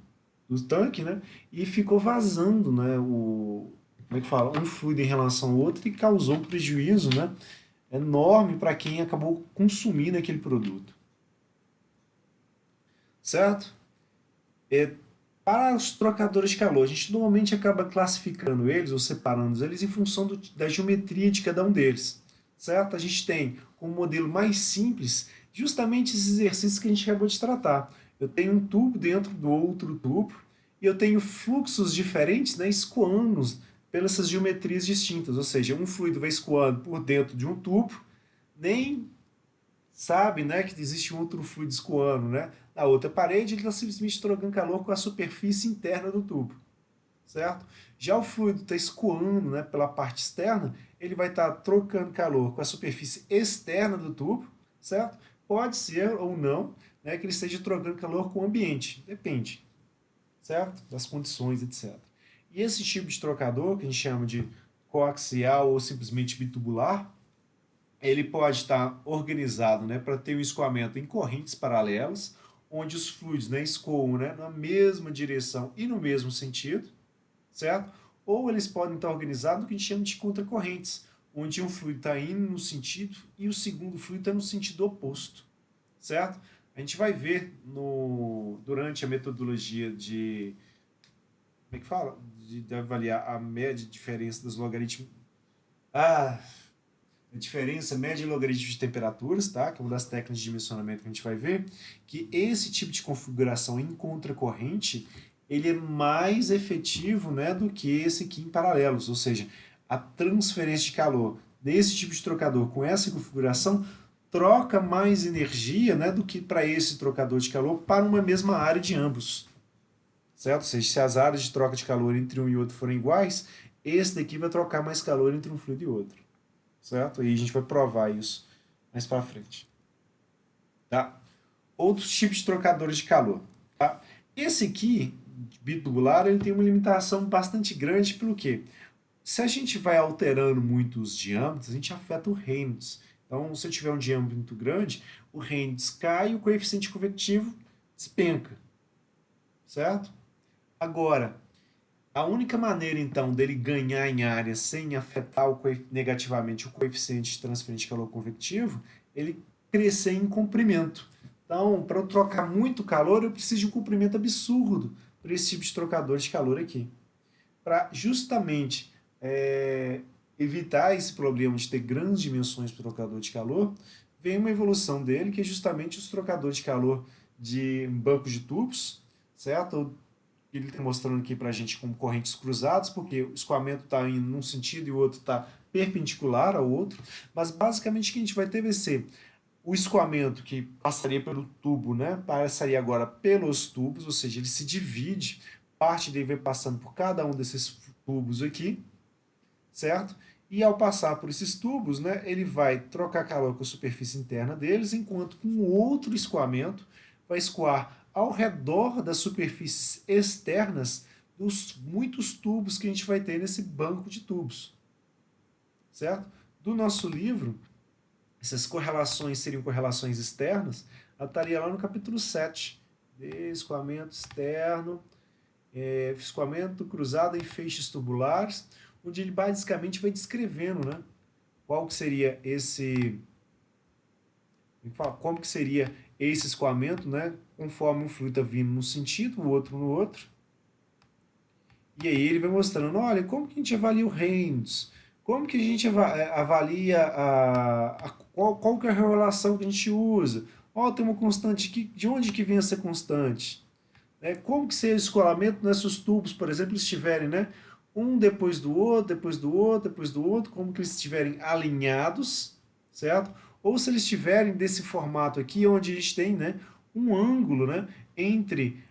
tanque, né? E ficou vazando, né, como é que fala? Um fluido em relação ao outro e causou um prejuízo, né, enorme para quem acabou consumindo aquele produto, certo? É, para os trocadores de calor, a gente normalmente acaba classificando eles ou separando eles em função da geometria de cada um deles, certo? A gente tem como modelo mais simples justamente esses exercícios que a gente acabou de tratar. Eu tenho um tubo dentro do outro tubo e eu tenho fluxos diferentes, né, escoando pelas essas geometrias distintas, ou seja, um fluido vai escoando por dentro de um tubo, nem sabe, né, que existe um outro fluido escoando, né, na outra parede, ele está simplesmente trocando calor com a superfície interna do tubo, certo? Já o fluido está escoando, né, pela parte externa, ele vai estar trocando calor com a superfície externa do tubo, certo? Pode ser ou não, né, que ele esteja trocando calor com o ambiente, depende, certo? Das condições, etc. E esse tipo de trocador, que a gente chama de coaxial ou simplesmente bitubular, ele pode estar organizado, né, para ter um escoamento em correntes paralelas, onde os fluidos, né, escoam, né, na mesma direção e no mesmo sentido, certo? Ou eles podem estar organizados no que a gente chama de contracorrentes, onde um fluido está indo no sentido e o segundo fluido está no sentido oposto, certo? A gente vai ver durante a metodologia como é que fala? De avaliar a média de diferença dos logaritmos. Ah, a diferença média e logaritmo de temperaturas, tá? Que é uma das técnicas de dimensionamento que a gente vai ver, que esse tipo de configuração em contracorrente, ele é mais efetivo, né, do que esse aqui em paralelos, ou seja, a transferência de calor desse tipo de trocador com essa configuração troca mais energia, né, do que para esse trocador de calor para uma mesma área de ambos, certo? Ou seja, se as áreas de troca de calor entre um e outro forem iguais, esse daqui vai trocar mais calor entre um fluido e outro, certo? E a gente vai provar isso mais para frente, tá? Outros tipos de trocadores de calor, tá? Esse aqui, bitubular, ele tem uma limitação bastante grande, pelo quê? Se a gente vai alterando muito os diâmetros, a gente afeta o Reynolds. Então, se eu tiver um diâmetro muito grande, o Reynolds cai e o coeficiente convectivo despenca, certo? Agora, A única maneira, então, dele ganhar em área sem afetar negativamente o coeficiente de transferência de calor convectivo, ele crescer em comprimento. Então, para eu trocar muito calor, eu preciso de um comprimento absurdo para esse tipo de trocador de calor aqui. Para justamente evitar esse problema de ter grandes dimensões para o trocador de calor, vem uma evolução dele, que é justamente os trocadores de calor de bancos de tubos, certo? Ele está mostrando aqui para a gente com correntes cruzadas, porque o escoamento está indo num sentido e o outro está perpendicular ao outro, mas basicamente o que a gente vai ter vai ser o escoamento que passaria pelo tubo, né, passaria agora pelos tubos, ou seja, ele se divide, parte dele vai passando por cada um desses tubos aqui, certo? E ao passar por esses tubos, né, ele vai trocar calor com a superfície interna deles, enquanto um outro escoamento vai escoar ao redor das superfícies externas dos muitos tubos que a gente vai ter nesse banco de tubos, certo? Do nosso livro, essas correlações seriam correlações externas, ela estaria lá no capítulo 7, de escoamento externo, escoamento cruzado em feixes tubulares, onde ele basicamente vai descrevendo, né, qual que seria esse, como que seria esse escoamento, né, conforme um fluido está vindo num sentido, o outro no outro. E aí ele vai mostrando, olha, como que a gente avalia o Reynolds? Como que a gente avalia qual que é a relação que a gente usa? Ó, tem uma constante aqui, de onde que vem essa constante? Como que seria o escoamento nesses tubos, por exemplo, eles estiverem, né, um depois do outro, depois do outro, depois do outro, como que eles estiverem alinhados, certo? Ou se eles estiverem desse formato aqui, onde a gente tem, né, um ângulo, né, entre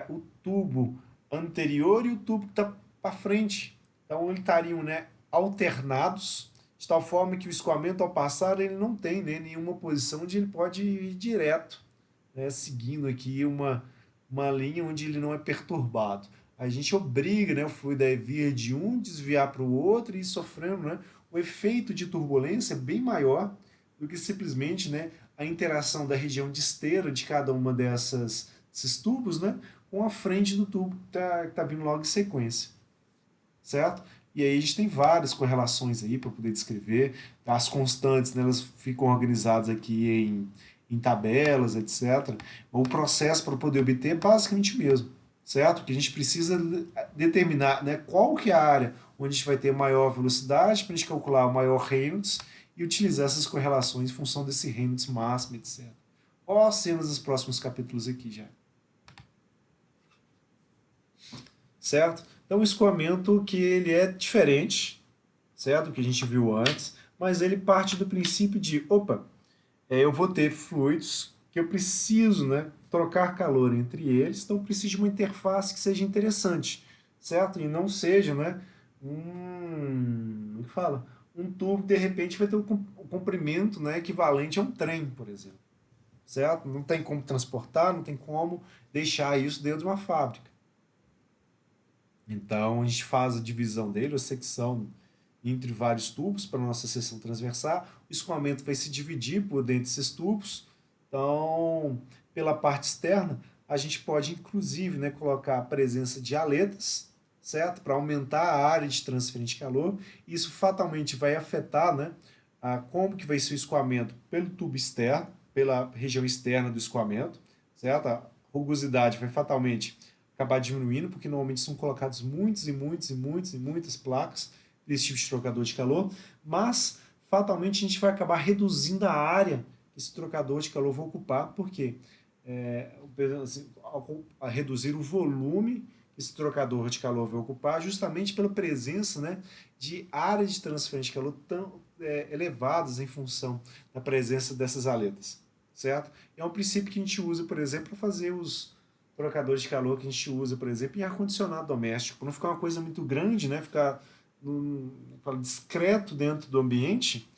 o tubo anterior e o tubo que está para frente. Então, eles estariam, né, alternados, de tal forma que o escoamento, ao passar, ele não tem, né, nenhuma posição onde ele pode ir direto, né, seguindo aqui uma linha onde ele não é perturbado. A gente obriga, né, o fluido a vir de um, desviar para o outro e ir sofrendo, né, o efeito de turbulência é bem maior do que simplesmente, né, a interação da região de esteira de cada uma desses tubos, né, com a frente do tubo que está vindo logo em sequência, certo? E aí a gente tem várias correlações aí para poder descrever. As constantes, né, elas ficam organizadas aqui em tabelas, etc. O processo para poder obter é basicamente o mesmo, certo? Que a gente precisa determinar, né, qual que é a área onde a gente vai ter maior velocidade para a gente calcular o maior Reynolds e utilizar essas correlações em função desse Reynolds máximo, etc. Ó, as cenas dos próximos capítulos aqui já. Certo? Então o escoamento que ele é diferente, certo? Do que a gente viu antes, mas ele parte do princípio de, opa, eu vou ter fluidos que eu preciso, né, trocar calor entre eles, então eu preciso de uma interface que seja interessante, certo? E não seja, né, como fala? Um tubo que de repente vai ter um comprimento, né, equivalente a um trem, por exemplo, certo? Não tem como transportar, não tem como deixar isso dentro de uma fábrica. Então a gente faz a divisão dele, a secção entre vários tubos para a nossa seção transversal. O escoamento vai se dividir por dentro desses tubos. Então, pela parte externa, a gente pode inclusive, né, colocar a presença de aletas, certo? Para aumentar a área de transferência de calor. Isso fatalmente vai afetar, né, como que vai ser o escoamento pelo tubo externo, pela região externa do escoamento, certo? A rugosidade vai fatalmente acabar diminuindo, porque normalmente são colocados muitas placas desse tipo de trocador de calor, mas fatalmente a gente vai acabar reduzindo a área que esse trocador de calor vai ocupar, porque a reduzir o volume que esse trocador de calor vai ocupar, justamente pela presença, né, de áreas de transferência de calor tão elevadas em função da presença dessas aletas, certo? É um princípio que a gente usa, por exemplo, para fazer os trocadores de calor que a gente usa, por exemplo, em ar-condicionado doméstico, para não ficar uma coisa muito grande, né, ficar discreto dentro do ambiente.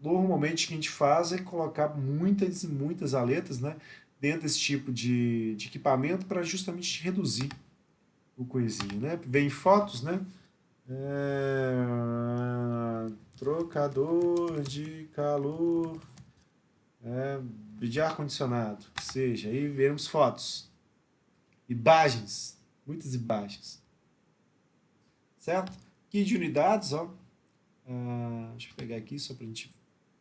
Normalmente o que a gente faz é colocar muitas e muitas aletas, né, dentro desse tipo de equipamento para justamente reduzir o coisinho, né? Vem fotos, né? Trocador de calor de ar-condicionado, seja, aí veremos fotos, imagens, muitas imagens. certo? Aqui de unidades, ó, deixa eu pegar aqui só para a gente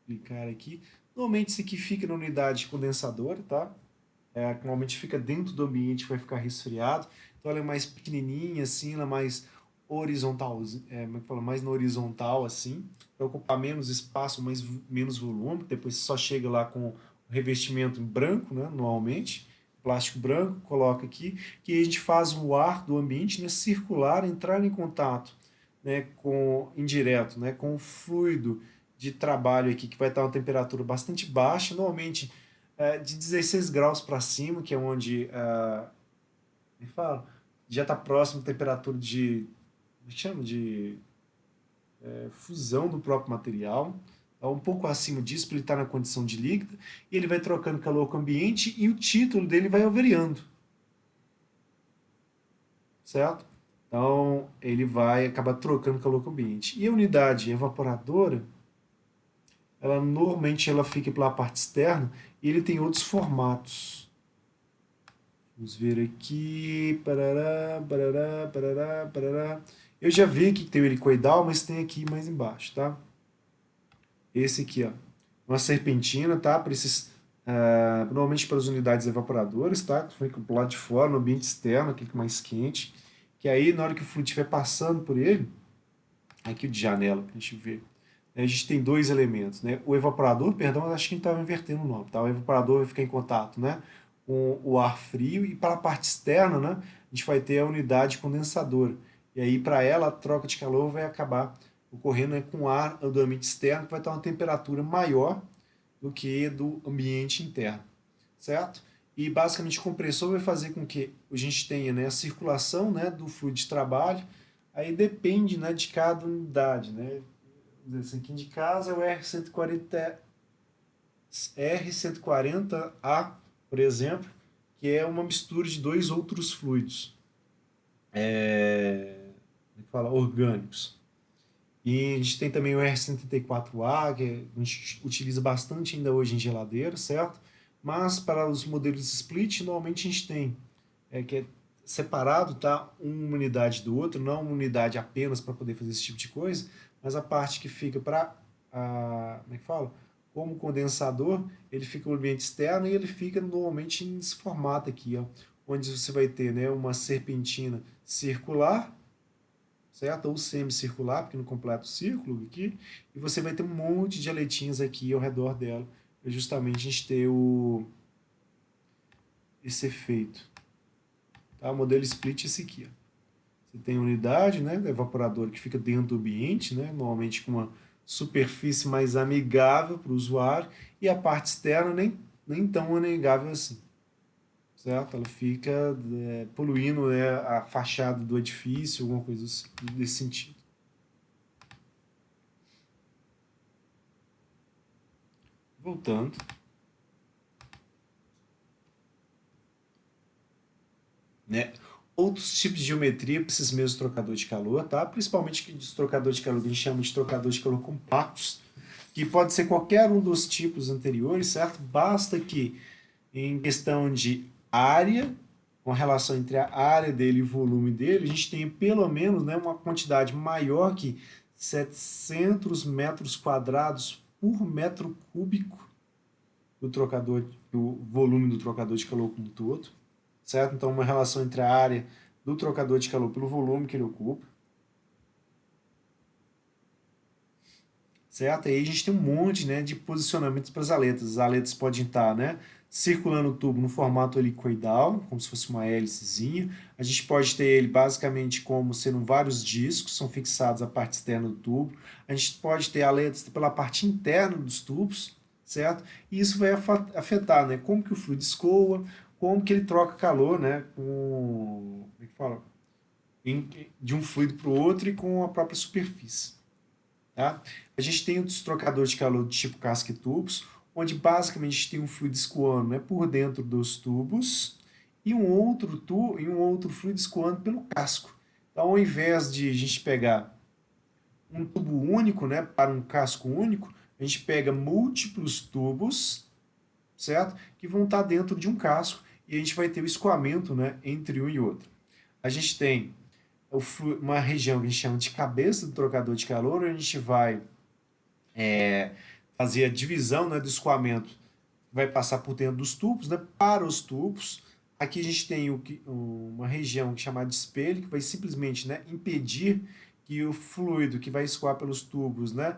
clicar aqui. Normalmente isso aqui fica na unidade condensadora, tá? Normalmente fica dentro do ambiente, vai ficar resfriado. Então ela é mais pequenininha, assim, ela é mais horizontal, como é que fala? Mais na horizontal, assim, para ocupar menos espaço, menos volume. Depois você só chega lá com o revestimento branco, né, normalmente, plástico branco, coloca aqui, que a gente faz o ar do ambiente, né, circular, entrar em contato, né, com indireto, né, com o fluido de trabalho aqui, que vai estar uma temperatura bastante baixa, normalmente de 16 graus para cima, que é onde me fala, já está próximo da temperatura de, como é que chama? De fusão do próprio material. Tá um pouco acima disso, para ele estar na condição de líquido, e ele vai trocando calor com o ambiente e o título dele vai variando, certo? Então, ele vai acabar trocando calor com o ambiente. E a unidade evaporadora, ela normalmente ela fica pela parte externa e ele tem outros formatos. Vamos ver aqui. Parará, parará, parará, parará. Eu já vi aqui que tem o helicoidal, mas tem aqui mais embaixo, tá? Esse aqui, ó. Uma serpentina, tá? Para esses, normalmente para as unidades evaporadoras, tá? Que fica pro lado de fora, no ambiente externo, aquele que é mais quente. Que aí, na hora que o fluido estiver passando por ele, aqui o de janela, pra gente ver. A gente tem dois elementos, né? O evaporador, perdão, acho que a gente estava invertendo o nome, tá? O evaporador vai ficar em contato, né, com o ar frio e para a parte externa, né, a gente vai ter a unidade condensadora. E aí para ela a troca de calor vai acabar ocorrendo, né, com o ar do ambiente externo que vai estar uma temperatura maior do que do ambiente interno, certo? E basicamente o compressor vai fazer com que a gente tenha, né, a circulação, né, do fluido de trabalho. Aí depende, né, de cada unidade, né? Assim, aqui de casa é o R140A, por exemplo, que é uma mistura de dois outros fluidos, como é que fala? Orgânicos. E a gente tem também o R184A, que a gente utiliza bastante ainda hoje em geladeira, certo? Mas para os modelos split, normalmente a gente tem, que é separado, tá? Uma unidade do outro, não uma unidade apenas para poder fazer esse tipo de coisa, mas a parte que fica para, como é que fala? Como condensador, ele fica no ambiente externo e ele fica normalmente nesse formato aqui, ó, onde você vai ter, né, uma serpentina circular, certo? Ou semicircular, porque não completa o círculo aqui, e você vai ter um monte de aletinhas aqui ao redor dela, para justamente a gente ter esse efeito. Tá? O modelo split é esse aqui. Ó. Você tem a unidade, né, do evaporador que fica dentro do ambiente, né, normalmente com uma superfície mais amigável para o usuário, e a parte externa nem tão amigável assim. Certo? Ela fica poluindo, né, a fachada do edifício, alguma coisa desse sentido. Voltando, né? Outros tipos de geometria para esses mesmos trocadores de calor, tá? Principalmente os trocadores de calor que a gente chama de trocadores de calor compactos, que pode ser qualquer um dos tipos anteriores, certo? Basta que em questão de área, com a relação entre a área dele e o volume dele, a gente tenha pelo menos, né, uma quantidade maior que 700 metros quadrados por metro cúbico do trocador, do volume do trocador de calor como um todo, certo? Então, uma relação entre a área do trocador de calor pelo volume que ele ocupa, certo? Aí a gente tem um monte, né, de posicionamentos para as aletas. As aletas podem estar, né, circulando o tubo no formato helicoidal, como se fosse uma hélicezinha. A gente pode ter ele basicamente como sendo vários discos, são fixados à parte externa do tubo. A gente pode ter aletas pela parte interna dos tubos, certo? E isso vai afetar, né, como que o fluido escoa, como que ele troca calor, né, com, como é que fala? De um fluido para o outro e com a própria superfície. Tá? A gente tem os trocadores de calor do tipo casca e tubos, onde basicamente a gente tem um fluido escoando, né, por dentro dos tubos e um outro fluido escoando pelo casco. Então, ao invés de a gente pegar um tubo único, né, para um casco único, a gente pega múltiplos tubos, certo? Que vão estar dentro de um casco e a gente vai ter o escoamento, né, entre um e outro. A gente tem uma região que a gente chama de cabeça do trocador de calor, onde a gente vai fazer a divisão, né, do escoamento, vai passar por dentro dos tubos, né, para os tubos. Aqui a gente tem uma região que é chamada de espelho, que vai simplesmente, né, impedir que o fluido que vai escoar pelos tubos, né,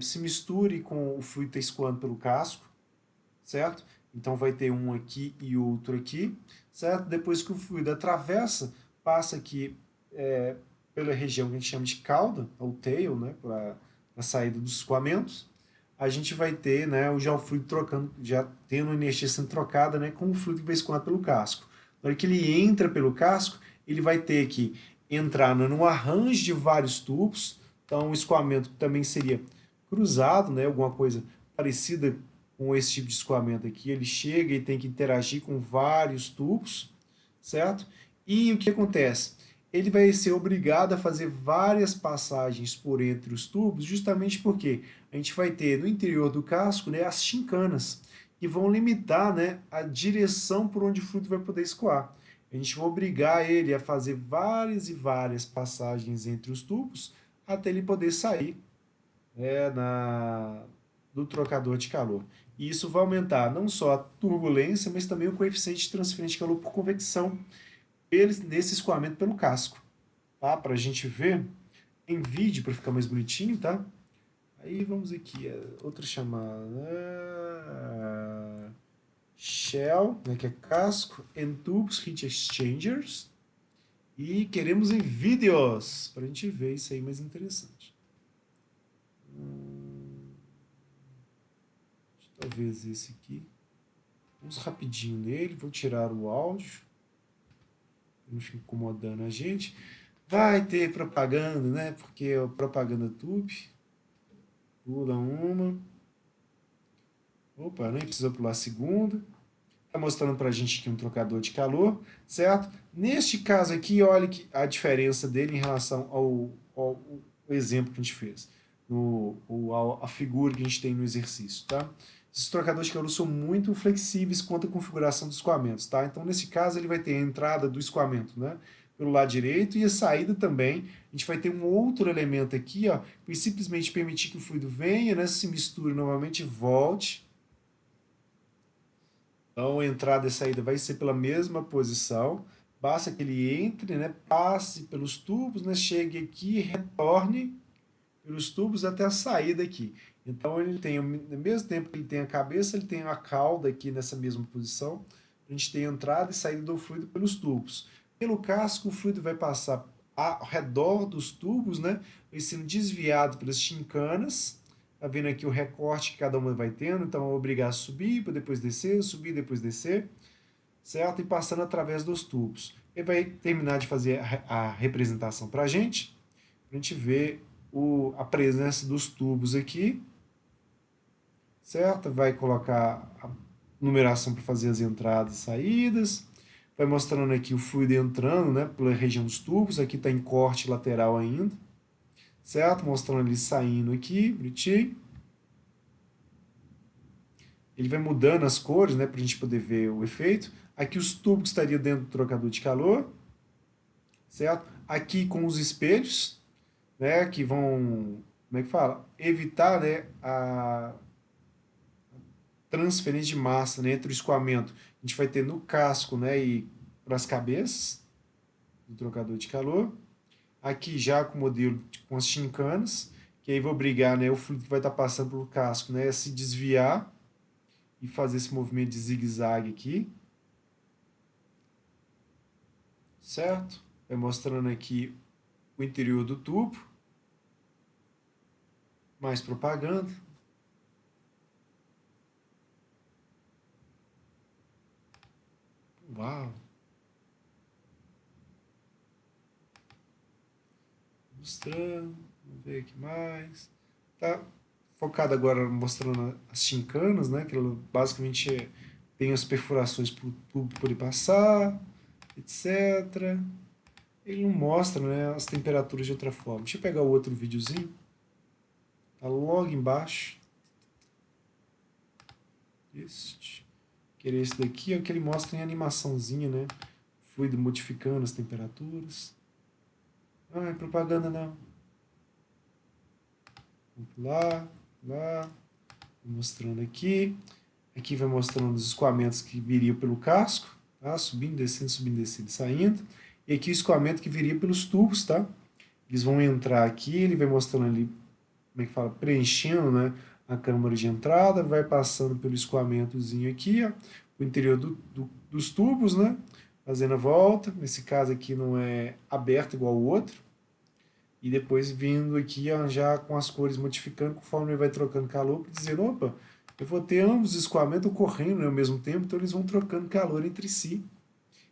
se misture com o fluido que está escoando pelo casco, certo? Então vai ter um aqui e outro aqui, certo? Depois que o fluido atravessa, passa aqui pela região que a gente chama de cauda, ou tail, né, para a saída dos escoamentos. A gente vai ter, né, já o fluido trocando, já tendo a energia sendo trocada, né, com o fluido que vai escoar pelo casco. Na hora que ele entra pelo casco, ele vai ter que entrar num arranjo de vários tubos. Então o escoamento também seria cruzado, né, alguma coisa parecida com esse tipo de escoamento aqui. Ele chega e tem que interagir com vários tubos, certo? E o que acontece? Ele vai ser obrigado a fazer várias passagens por entre os tubos, justamente porque a gente vai ter no interior do casco, né, as chincanas, que vão limitar, né, a direção por onde o fluido vai poder escoar. A gente vai obrigar ele a fazer várias e várias passagens entre os tubos até ele poder sair, do trocador de calor. E isso vai aumentar não só a turbulência, mas também o coeficiente de transferência de calor por convecção nesse escoamento pelo casco. Tá? Para a gente ver em vídeo, para ficar mais bonitinho, tá? Aí vamos aqui, outra chamada. Shell, né, que é casco, and tubes heat exchangers. E queremos em vídeos, para a gente ver isso aí mais interessante. Talvez esse aqui. Vamos rapidinho nele, vou tirar o áudio, para não ficar incomodando a gente. Vai ter propaganda, né? Porque é propaganda tube. Pula uma. Opa, nem precisou pular a segunda. Está mostrando para a gente aqui um trocador de calor, certo? Neste caso aqui, olha a diferença dele em relação ao exemplo que a gente fez, a figura que a gente tem no exercício, tá? Esses trocadores de calor são muito flexíveis quanto à configuração dos escoamentos, tá? Então, nesse caso, ele vai ter a entrada do escoamento, né, pelo lado direito e a saída também. A gente vai ter um outro elemento aqui, ó, que simplesmente permitir que o fluido venha, né, se misture novamente e volte. Então, a entrada e a saída vai ser pela mesma posição. Basta que ele entre, né, passe pelos tubos, né, chegue aqui e retorne pelos tubos até a saída aqui. Então, ele tem, ao mesmo tempo que ele tem a cabeça, ele tem a cauda aqui nessa mesma posição. A gente tem a entrada e saída do fluido pelos tubos. Pelo casco, o fluido vai passar ao redor dos tubos, né, vai sendo desviado pelas chincanas. Tá vendo aqui o recorte que cada uma vai tendo, então eu vou obrigar a subir para depois descer, subir depois descer, certo? E passando através dos tubos. Ele vai terminar de fazer a representação para a gente ver a presença dos tubos aqui, certo? Vai colocar a numeração para fazer as entradas e saídas, vai mostrando aqui o fluido entrando, né, pela região dos tubos, aqui está em corte lateral ainda, certo? Mostrando ele saindo aqui, bonitinho. Ele vai mudando as cores, né, para a gente poder ver o efeito. Aqui os tubos estariam dentro do trocador de calor, certo? Aqui com os espelhos, né, que vão, como é que fala? Evitar, né, a transferência de massa, né, entre o escoamento. A gente vai ter no casco, né, e para as cabeças do trocador de calor. Aqui já com o modelo com as chincanas, que aí vai obrigar, né, o fluido que vai estar passando pelo casco, né, a se desviar e fazer esse movimento de zigue-zague aqui, certo? Vai mostrando aqui o interior do tubo, mais propaganda. Uau! Mostrando, vamos ver aqui mais. Tá focado agora mostrando as chincanas, né? Que ela basicamente tem as perfurações para o tubo poder passar, etc. Ele não mostra, né, as temperaturas de outra forma. Deixa eu pegar o outro videozinho. Tá logo embaixo. Este. Que é esse daqui, é o que ele mostra em animaçãozinha, né? Fluido modificando as temperaturas. Ah, é propaganda não. Vamos lá, mostrando aqui. Aqui vai mostrando os escoamentos que viriam pelo casco, tá? Subindo, descendo, saindo. E aqui o escoamento que viria pelos tubos, tá? Eles vão entrar aqui, ele vai mostrando ali, como é que fala, preenchendo, né, a câmara de entrada, vai passando pelo escoamentozinho aqui, ó, o interior dos tubos, né, fazendo a volta. Nesse caso aqui não é aberto igual o outro. E depois vindo aqui ó, já com as cores modificando conforme ele vai trocando calor, dizendo, opa, eu vou ter ambos os escoamentos ocorrendo ao mesmo tempo, então eles vão trocando calor entre si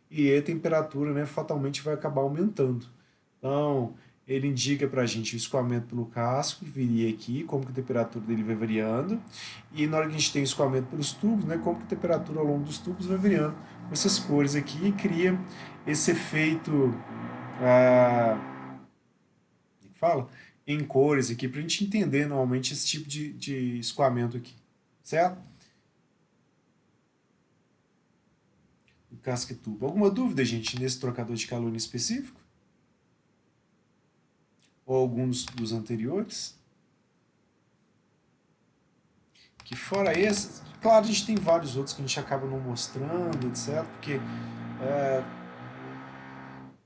e a temperatura, né, fatalmente vai acabar aumentando. Então, ele indica para a gente o escoamento pelo casco, que viria aqui, como que a temperatura dele vai variando, e na hora que a gente tem o escoamento pelos tubos, né, como que a temperatura ao longo dos tubos vai variando com essas cores aqui, e cria esse efeito, fala, em cores aqui, para a gente entender normalmente esse tipo de escoamento aqui, certo? O casco e tubo. Alguma dúvida, gente, nesse trocador de calor em específico? Ou alguns dos anteriores? Que fora esses, claro, a gente tem vários outros que a gente acaba não mostrando, etc, porque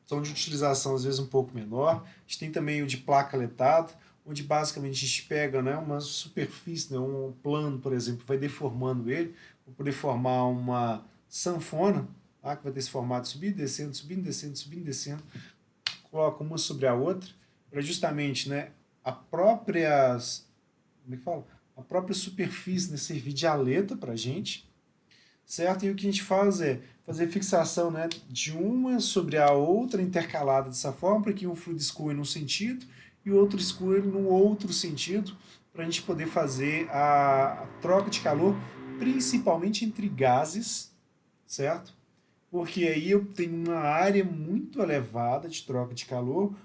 são de utilização às vezes um pouco menor. A gente tem também o de placa letada, onde basicamente a gente pega, né, uma superfície, né, um plano, por exemplo, vai deformando ele para poder formar uma sanfona, tá, que vai ter esse formato subindo, descendo, subindo, descendo, subindo, descendo, coloca uma sobre a outra, para justamente, né, a própria, como é que fala? A própria superfície, né, servir de aleta para a gente, certo? E o que a gente faz é fazer fixação, né, de uma sobre a outra intercalada dessa forma, para que um fluido escoe num sentido e o outro escoe no outro sentido, para a gente poder fazer a troca de calor, principalmente entre gases, certo? Porque aí eu tenho uma área muito elevada de troca de calor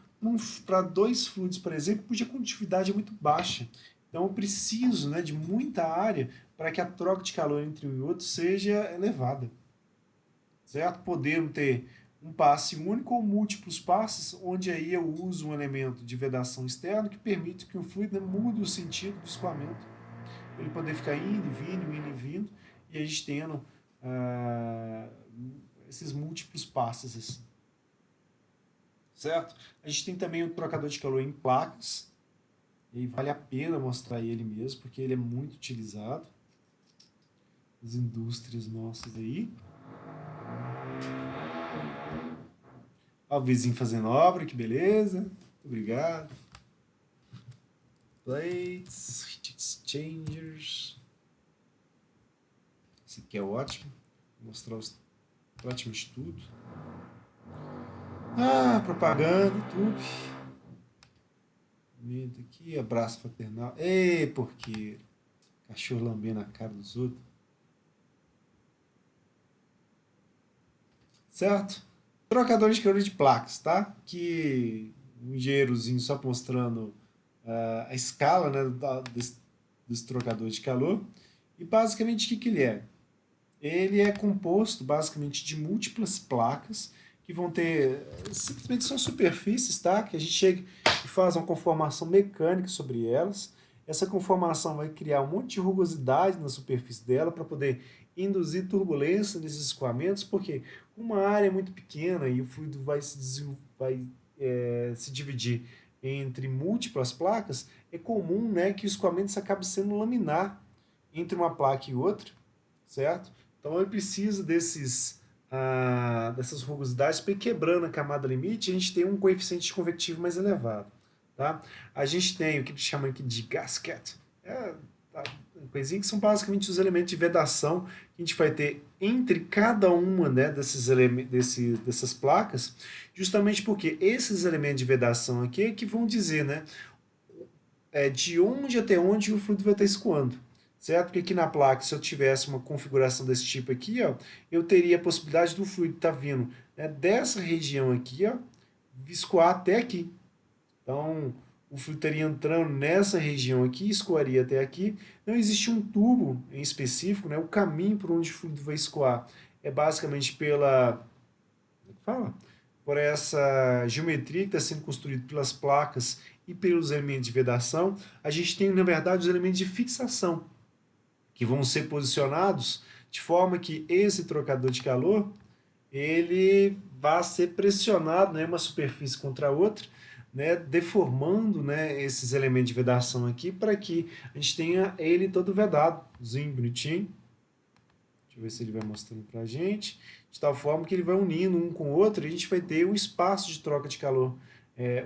para dois fluidos, por exemplo, cuja condutividade é muito baixa. Então eu preciso, né, de muita área para que a troca de calor entre um e outro seja elevada, certo? Podendo ter um passe único ou múltiplos passes, onde aí eu uso um elemento de vedação externo que permite que o fluido, né, mude o sentido do escoamento, para ele poder ficar indo e vindo, e a gente tendo ah, esses múltiplos passes assim, certo? A gente tem também o trocador de calor em placas, e vale a pena mostrar ele mesmo, porque ele é muito utilizado nas indústrias nossas aí. Ó, o vizinho fazendo obra, que beleza. Muito obrigado. Plates, heat exchangers. Esse aqui é ótimo. Vou mostrar praticamente tudo. Ah, propaganda, tudo. Vendo aqui, abraço fraternal. Ei, porqueiro. Cachorro lambendo a cara dos outros. Certo? Trocadores de calor de placas, tá? Que um engenheirozinho só mostrando a escala, né, desse trocador de calor. E basicamente o que ele é? Ele é composto basicamente de múltiplas placas que vão ter, simplesmente são superfícies, tá? Que a gente chega e faz uma conformação mecânica sobre elas. Essa conformação vai criar um monte de rugosidade na superfície dela para poder induzir turbulência nesses escoamentos, porque uma área é muito pequena e o fluido vai se dividir entre múltiplas placas, é comum, né, que o escoamento acabe sendo laminar entre uma placa e outra, certo? Então ele precisa dessas rugosidades para ir quebrando a camada limite, a gente tem um coeficiente convectivo mais elevado. Tá? A gente tem o que eles chamam aqui de gasket, coisinha que são basicamente os elementos de vedação que a gente vai ter entre cada uma, né, dessas placas, justamente porque esses elementos de vedação aqui é que vão dizer, né, de onde até onde o fluido vai estar escoando, certo? Porque aqui na placa, se eu tivesse uma configuração desse tipo aqui, ó, eu teria a possibilidade do fluido estar vindo, né, dessa região aqui, ó, escoar até aqui. Então, o fluido estaria entrando nessa região aqui, escoaria até aqui. Não existe um tubo em específico, né? O caminho por onde o fluido vai escoar é basicamente pela, como é que fala? por essa geometria que está sendo construída pelas placas e pelos elementos de vedação, a gente tem, na verdade, os elementos de fixação, que vão ser posicionados de forma que esse trocador de calor ele vai ser pressionado, né, uma superfície contra a outra, né, deformando, né, esses elementos de vedação aqui para que a gente tenha ele todo vedadozinho, bonitinho. Deixa eu ver se ele vai mostrando para a gente. De tal forma que ele vai unindo um com o outro e a gente vai ter um espaço de troca de calor,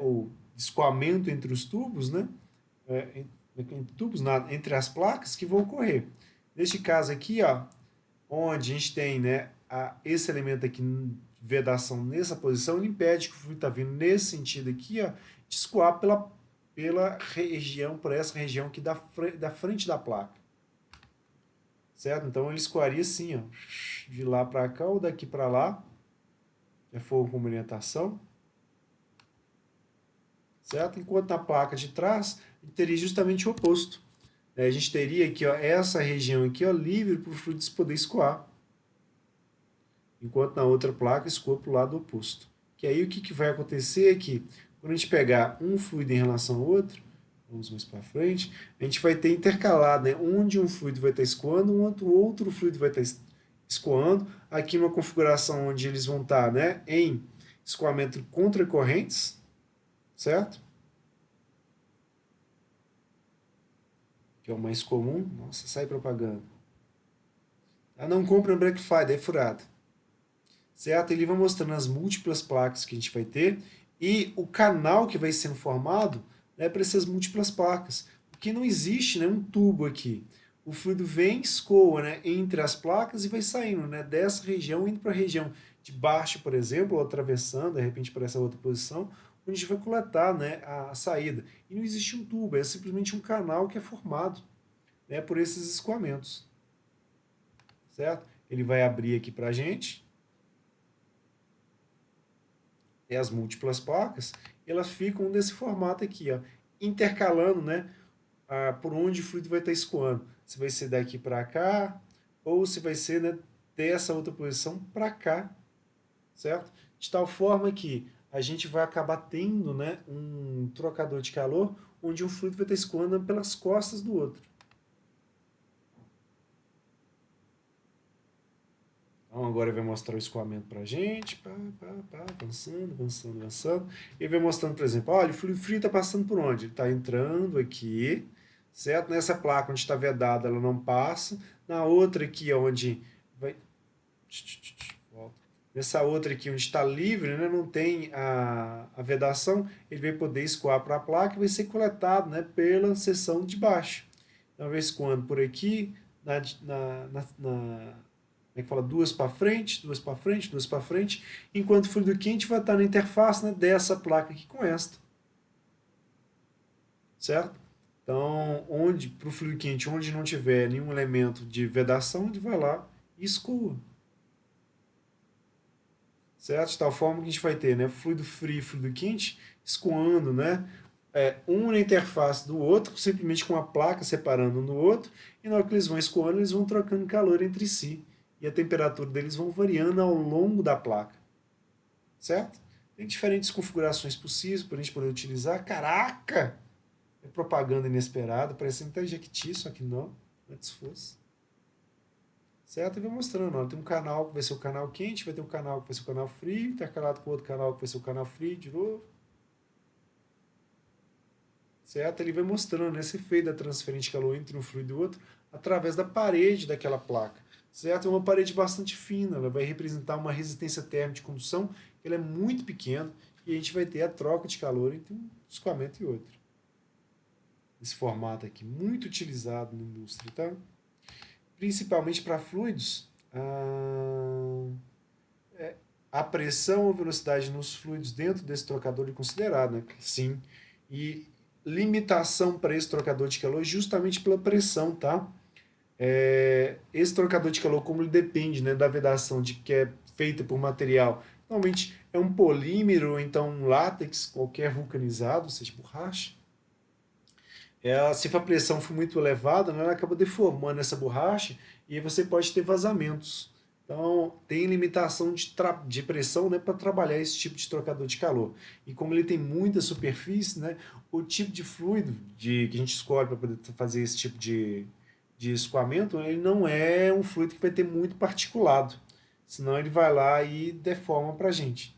ou escoamento entre os tubos, né? Entre tubos, entre as placas que vão ocorrer. Neste caso aqui, ó, onde a gente tem, né, esse elemento aqui de vedação nessa posição, ele impede que o fluido está vindo nesse sentido aqui, ó, de escoar pela região, por essa região aqui da frente da placa. Certo? Então ele escoaria assim, ó, de lá para cá ou daqui para lá, é fogo com orientação, certo? Enquanto na placa de trás, teria justamente o oposto. A gente teria aqui, ó, essa região aqui, ó, livre para o fluido poder escoar, enquanto na outra placa escoa para o lado oposto. Que aí o que vai acontecer é que, quando a gente pegar um fluido em relação ao outro, vamos mais para frente, a gente vai ter intercalado, né, onde um fluido vai estar escoando, onde o outro fluido vai estar escoando, aqui numa configuração onde eles vão estar, né, em escoamento contra correntes, certo? Que é o mais comum. Nossa, sai propaganda. Ah, não compra no Black Friday, é furado. Certo? Ele vai mostrando as múltiplas placas que a gente vai ter e o canal que vai sendo formado, né, para essas múltiplas placas. Porque não existe, né, um tubo aqui. O fluido vem, escoa, né, entre as placas e vai saindo, né, dessa região, indo para a região de baixo, por exemplo, ou atravessando, de repente, para essa outra posição, onde a gente vai coletar, né, a saída. E não existe um tubo, é simplesmente um canal que é formado, né, por esses escoamentos. Certo? Ele vai abrir aqui para a gente. E as múltiplas placas, elas ficam desse formato aqui, ó, intercalando, né, por onde o fluido vai estar escoando. Se vai ser daqui para cá, ou se vai ser, né, dessa outra posição para cá, certo? De tal forma que a gente vai acabar tendo, né, um trocador de calor onde um fluido vai estar escoando pelas costas do outro. Então agora ele vai mostrar o escoamento para a gente, avançando, avançando, avançando. Ele vai mostrando, por exemplo, olha, o fluido frio está passando por onde? Ele está entrando aqui, certo? Nessa placa onde está vedada, ela não passa. Na outra aqui, onde vai... Nessa outra aqui, onde está livre, né, não tem a vedação, ele vai poder escoar para a placa e vai ser coletado, né, pela seção de baixo. Então, vai escoando por aqui, como é que fala? Duas para frente, duas para frente, duas para frente, enquanto o fluido quente vai estar na interface, né, dessa placa aqui com esta. Certo? Então, para o fluido quente, onde não tiver nenhum elemento de vedação, ele vai lá e escoa. Certo? De tal forma que a gente vai ter, né, fluido frio e fluido quente escoando, né, um na interface do outro, simplesmente com a placa separando um do outro, e na hora que eles vão escoando, eles vão trocando calor entre si. E a temperatura deles vão variando ao longo da placa. Certo? Tem diferentes configurações possíveis para a gente poder utilizar. Caraca! É propaganda inesperada, parecendo até Jequiti, só que não, antes fosse. Certo? E vai mostrando, ó, tem um canal que vai ser o canal quente, vai ter um canal que vai ser o canal frio, intercalado com outro canal que vai ser o canal frio de novo. Certo? Ele vai mostrando esse efeito da transferência de calor entre um fluido e outro através da parede daquela placa. Certo? É uma parede bastante fina, ela vai representar uma resistência térmica de condução, ela é muito pequena, e a gente vai ter a troca de calor entre um escoamento e outro. Esse formato aqui, muito utilizado na indústria, tá? Principalmente para fluidos, a pressão ou velocidade nos fluidos dentro desse trocador é considerado, né? Sim. E limitação para esse trocador de calor justamente pela pressão, tá? Esse trocador de calor, como ele depende, né, da vedação de que é feita por material, normalmente é um polímero, ou então um látex qualquer vulcanizado, ou seja, borracha. Se a pressão for muito elevada, né, ela acaba deformando essa borracha e aí você pode ter vazamentos. Então, tem limitação de pressão, né, para trabalhar esse tipo de trocador de calor. E como ele tem muita superfície, né, o tipo de fluido que a gente escolhe para poder fazer esse tipo de escoamento, ele não é um fluido que vai ter muito particulado. Senão ele vai lá e deforma para a gente,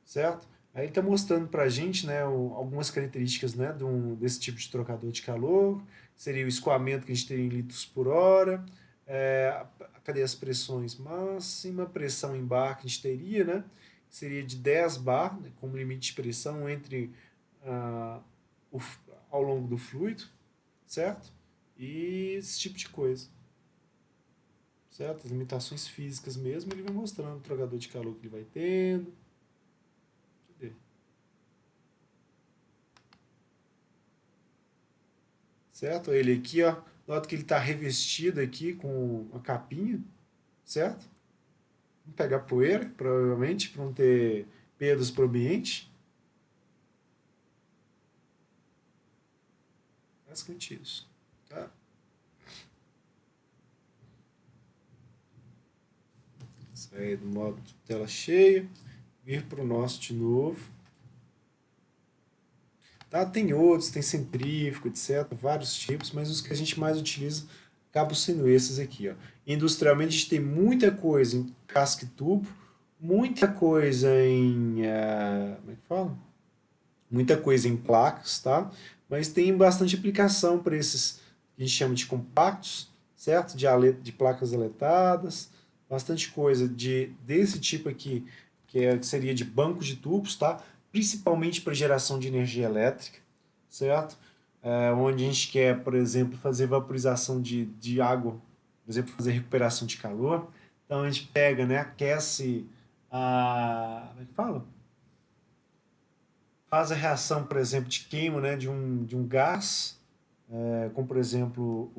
certo? Aí ele está mostrando para a gente, né, algumas características, né, desse tipo de trocador de calor. Seria o escoamento que a gente teria em litros por hora, cadê as pressões máxima, pressão em bar que a gente teria, né? Seria de 10 bar, né, como limite de pressão entre ah, o, ao longo do fluido, certo? E esse tipo de coisa, certo? As limitações físicas mesmo, ele vai mostrando o trocador de calor que ele vai tendo. Cadê? Certo? Ele aqui, ó, nota que ele está revestido aqui com uma capinha, certo? Vamos pegar poeira, provavelmente, para não ter perdas para o ambiente. Basicamente isso. Tá? Sair do modo tela cheia, vir para o nosso de novo. Tá? Tem outros, tem centrífugo, etc. Vários tipos, mas os que a gente mais utiliza acabam sendo esses aqui. Ó. Industrialmente a gente tem muita coisa em casca e tubo, muita coisa em. Como é que fala? Muita coisa em placas, tá? Mas tem bastante aplicação para esses que a gente chama de compactos, certo? De placas aletadas, bastante coisa desse tipo aqui, que seria de banco de tubos, tá? Principalmente para geração de energia elétrica, certo? Onde a gente quer, por exemplo, fazer vaporização de água, por exemplo, fazer recuperação de calor. Então a gente pega, né, aquece como é que fala? Faz a reação, por exemplo, de queima, né, de um gás, como por exemplo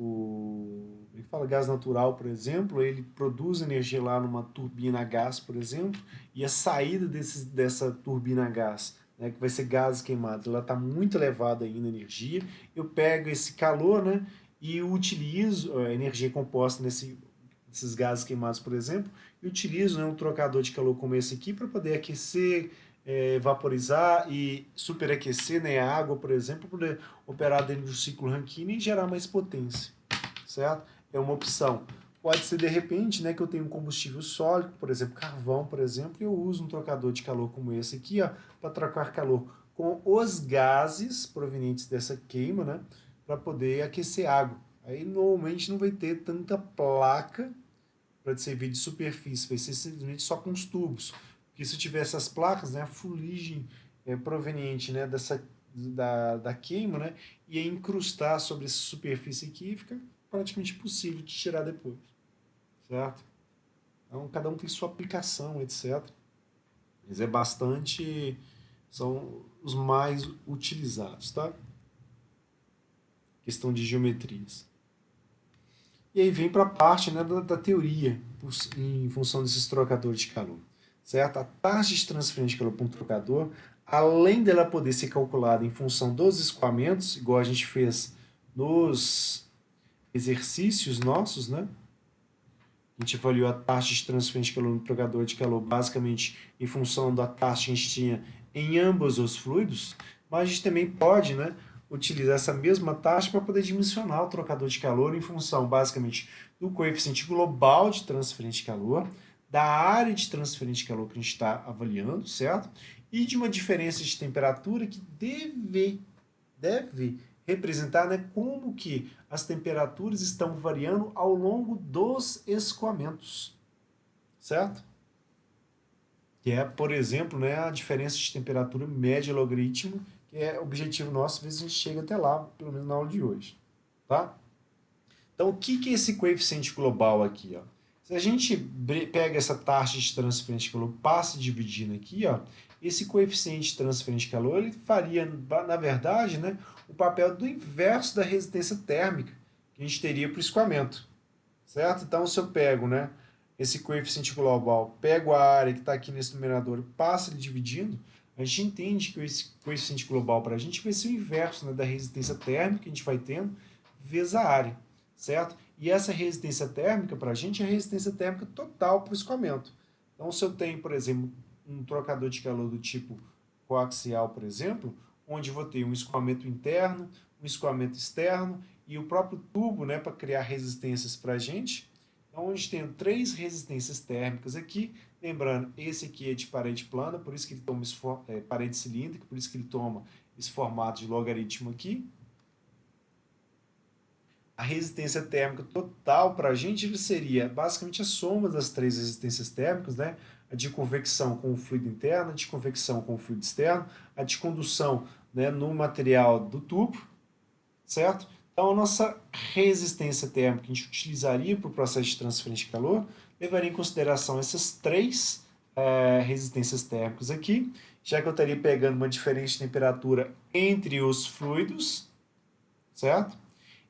ele fala gás natural, por exemplo, ele produz energia lá numa turbina a gás, por exemplo, e a saída dessa turbina a gás, né, que vai ser gases queimados, ela está muito elevada ainda a energia. Eu pego esse calor, né, e utilizo a energia composta nesses gases queimados, por exemplo, e utilizo, né, um trocador de calor como esse aqui para poder aquecer, vaporizar e superaquecer, né, a água, por exemplo, para poder operar dentro do ciclo Rankine e gerar mais potência, certo? É uma opção. Pode ser de repente, né, que eu tenho um combustível sólido, por exemplo, carvão, por exemplo, e eu uso um trocador de calor como esse aqui, ó, para trocar calor com os gases provenientes dessa queima, né, para poder aquecer água. Aí normalmente não vai ter tanta placa para servir de superfície, vai ser simplesmente só com os tubos. Porque se tiver essas placas, né, a fuligem proveniente, né, da queima, né, ia incrustar sobre essa superfície aqui e fica praticamente impossível de tirar depois, certo? Então cada um tem sua aplicação, etc. Mas são os mais utilizados, tá? Questão de geometrias. E aí vem para a parte, né, da teoria em função desses trocadores de calor, certo? A taxa de transferência de calor para um trocador, além dela poder ser calculada em função dos escoamentos, igual a gente fez nos exercícios nossos, né? A gente avaliou a taxa de transferência de calor no trocador de calor basicamente em função da taxa que a gente tinha em ambos os fluidos, mas a gente também pode, né, utilizar essa mesma taxa para poder dimensionar o trocador de calor em função basicamente do coeficiente global de transferência de calor, da área de transferência de calor que a gente está avaliando, certo? E de uma diferença de temperatura que deve representar, né, como que as temperaturas estão variando ao longo dos escoamentos, certo? Que é, por exemplo, né, a diferença de temperatura média logaritmo, que é objetivo nosso, ver se a gente chega até lá, pelo menos na aula de hoje, tá? Então, o que é esse coeficiente global aqui, ó? Se a gente pega essa taxa de transferência de calor, passa dividindo aqui, ó, esse coeficiente de transferência de calor, ele faria, na verdade, né, o papel do inverso da resistência térmica que a gente teria para o escoamento, certo? Então, se eu pego, né, esse coeficiente global, pego a área que está aqui nesse numerador e passo ele dividindo, a gente entende que esse coeficiente global para a gente vai ser o inverso, né, da resistência térmica que a gente vai tendo vezes a área. certo? E essa resistência térmica, para a gente, é a resistência térmica total para o escoamento. Então, se eu tenho, por exemplo, um trocador de calor do tipo coaxial, por exemplo, onde vou ter um escoamento interno, um escoamento externo e o próprio tubo, né, para criar resistências para a gente. Então, onde tenho 3 resistências térmicas aqui. Lembrando, esse aqui é de parede plana, por isso que ele toma parede cilíndrica, por isso que ele toma esse formato de logaritmo aqui. A resistência térmica total para a gente seria basicamente a soma das 3 resistências térmicas, né? A de convecção com o fluido interno, a de convecção com o fluido externo, a de condução, né, no material do tubo, certo? Então, a nossa resistência térmica que a gente utilizaria para o processo de transferência de calor levaria em consideração essas 3 resistências térmicas aqui, já que eu estaria pegando uma diferente temperatura entre os fluidos, certo?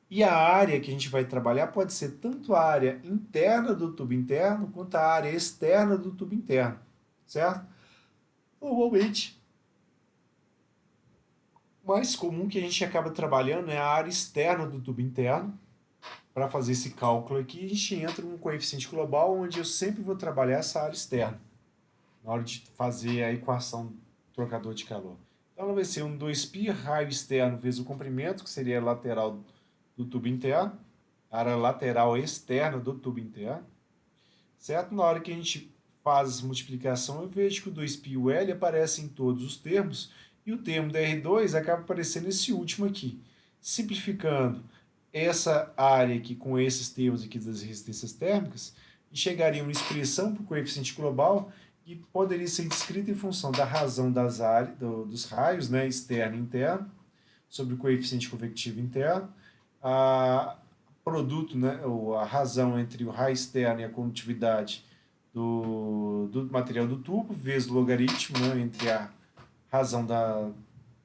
E a área que a gente vai trabalhar pode ser tanto a área interna do tubo interno quanto a área externa do tubo interno, certo? Normalmente, o mais comum que a gente acaba trabalhando é a área externa do tubo interno. Para fazer esse cálculo aqui, a gente entra num coeficiente global onde eu sempre vou trabalhar essa área externa, na hora de fazer a equação do trocador de calor. Então, ela vai ser um 2π raio externo vezes o comprimento, que seria a lateral do tubo interno, a área lateral externa do tubo interno, certo? Na hora que a gente faz essa multiplicação, eu vejo que o 2π e o L aparecem em todos os termos, e o termo da R2 acaba aparecendo esse último aqui. Simplificando essa área aqui com esses termos aqui das resistências térmicas, e chegaria uma expressão para o coeficiente global que poderia ser descrita em função da razão das áreas, dos raios, né, externo e interno, sobre o coeficiente convectivo interno, a produto, né, ou a razão entre o raio externo e a condutividade do material do tubo, vezes o logaritmo, né, entre a razão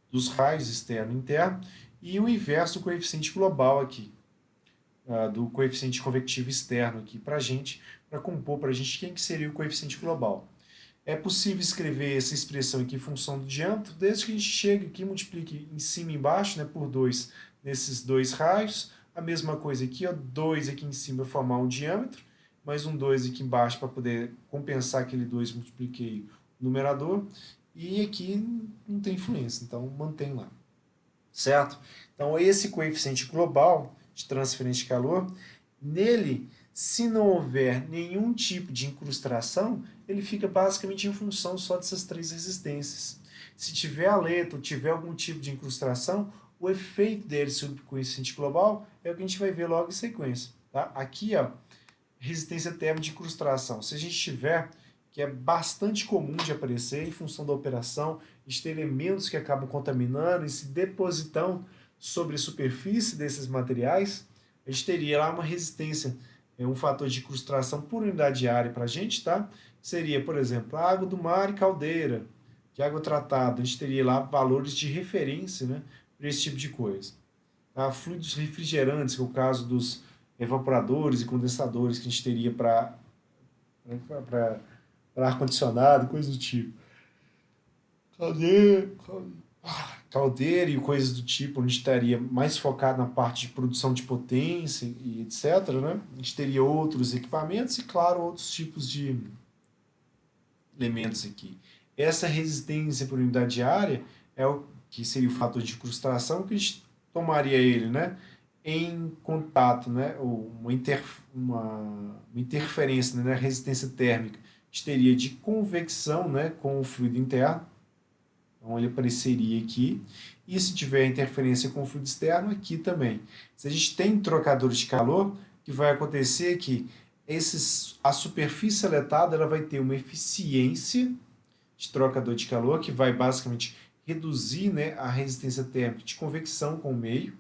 dos raios externo e interno, e o inverso do coeficiente global aqui, do coeficiente convectivo externo aqui para a gente, para compor para a gente quem que seria o coeficiente global. É possível escrever essa expressão aqui em função do diâmetro, desde que a gente chegue aqui e multiplique em cima e embaixo, né, por 2 nesses 2 raios. A mesma coisa aqui, ó, 2 aqui em cima para formar um diâmetro, mais um 2 aqui embaixo para poder compensar aquele 2 multipliquei o numerador. E aqui não tem influência, então mantém lá. Certo? Então esse coeficiente global de transferência de calor, nele, se não houver nenhum tipo de incrustação, ele fica basicamente em função só dessas 3 resistências. Se tiver aleta ou tiver algum tipo de incrustação, o efeito dele sobre o coeficiente global é o que a gente vai ver logo em sequência. Tá? Aqui, ó, resistência térmica de incrustação. Se a gente tiver, que é bastante comum de aparecer em função da operação, de ter elementos que acabam contaminando e se depositam sobre a superfície desses materiais, a gente teria lá uma resistência, um fator de incrustação por unidade de área para a gente, tá? Seria, por exemplo, a água do mar e caldeira, de água tratada. A gente teria lá valores de referência, né, para esse tipo de coisa. Tá? Fluidos refrigerantes, que é o caso dos evaporadores e condensadores que a gente teria para ar-condicionado, coisas do tipo. Caldeira, caldeira e coisas do tipo, onde estaria mais focado na parte de produção de potência e etc. Né? A gente teria outros equipamentos e, claro, outros tipos de elementos aqui. Essa resistência por unidade de área é o que seria o fator de incrustação que a gente tomaria ele, né, em contato, né, ou uma interferência, né, na resistência térmica. A gente teria de convecção, né, com o fluido interno. Então ele apareceria aqui. E se tiver interferência com o fluido externo, aqui também. Se a gente tem trocadores de calor, o que vai acontecer é que a superfície aletada ela vai ter uma eficiência de trocador de calor, que vai basicamente reduzir, né, a resistência térmica de convecção com o meio,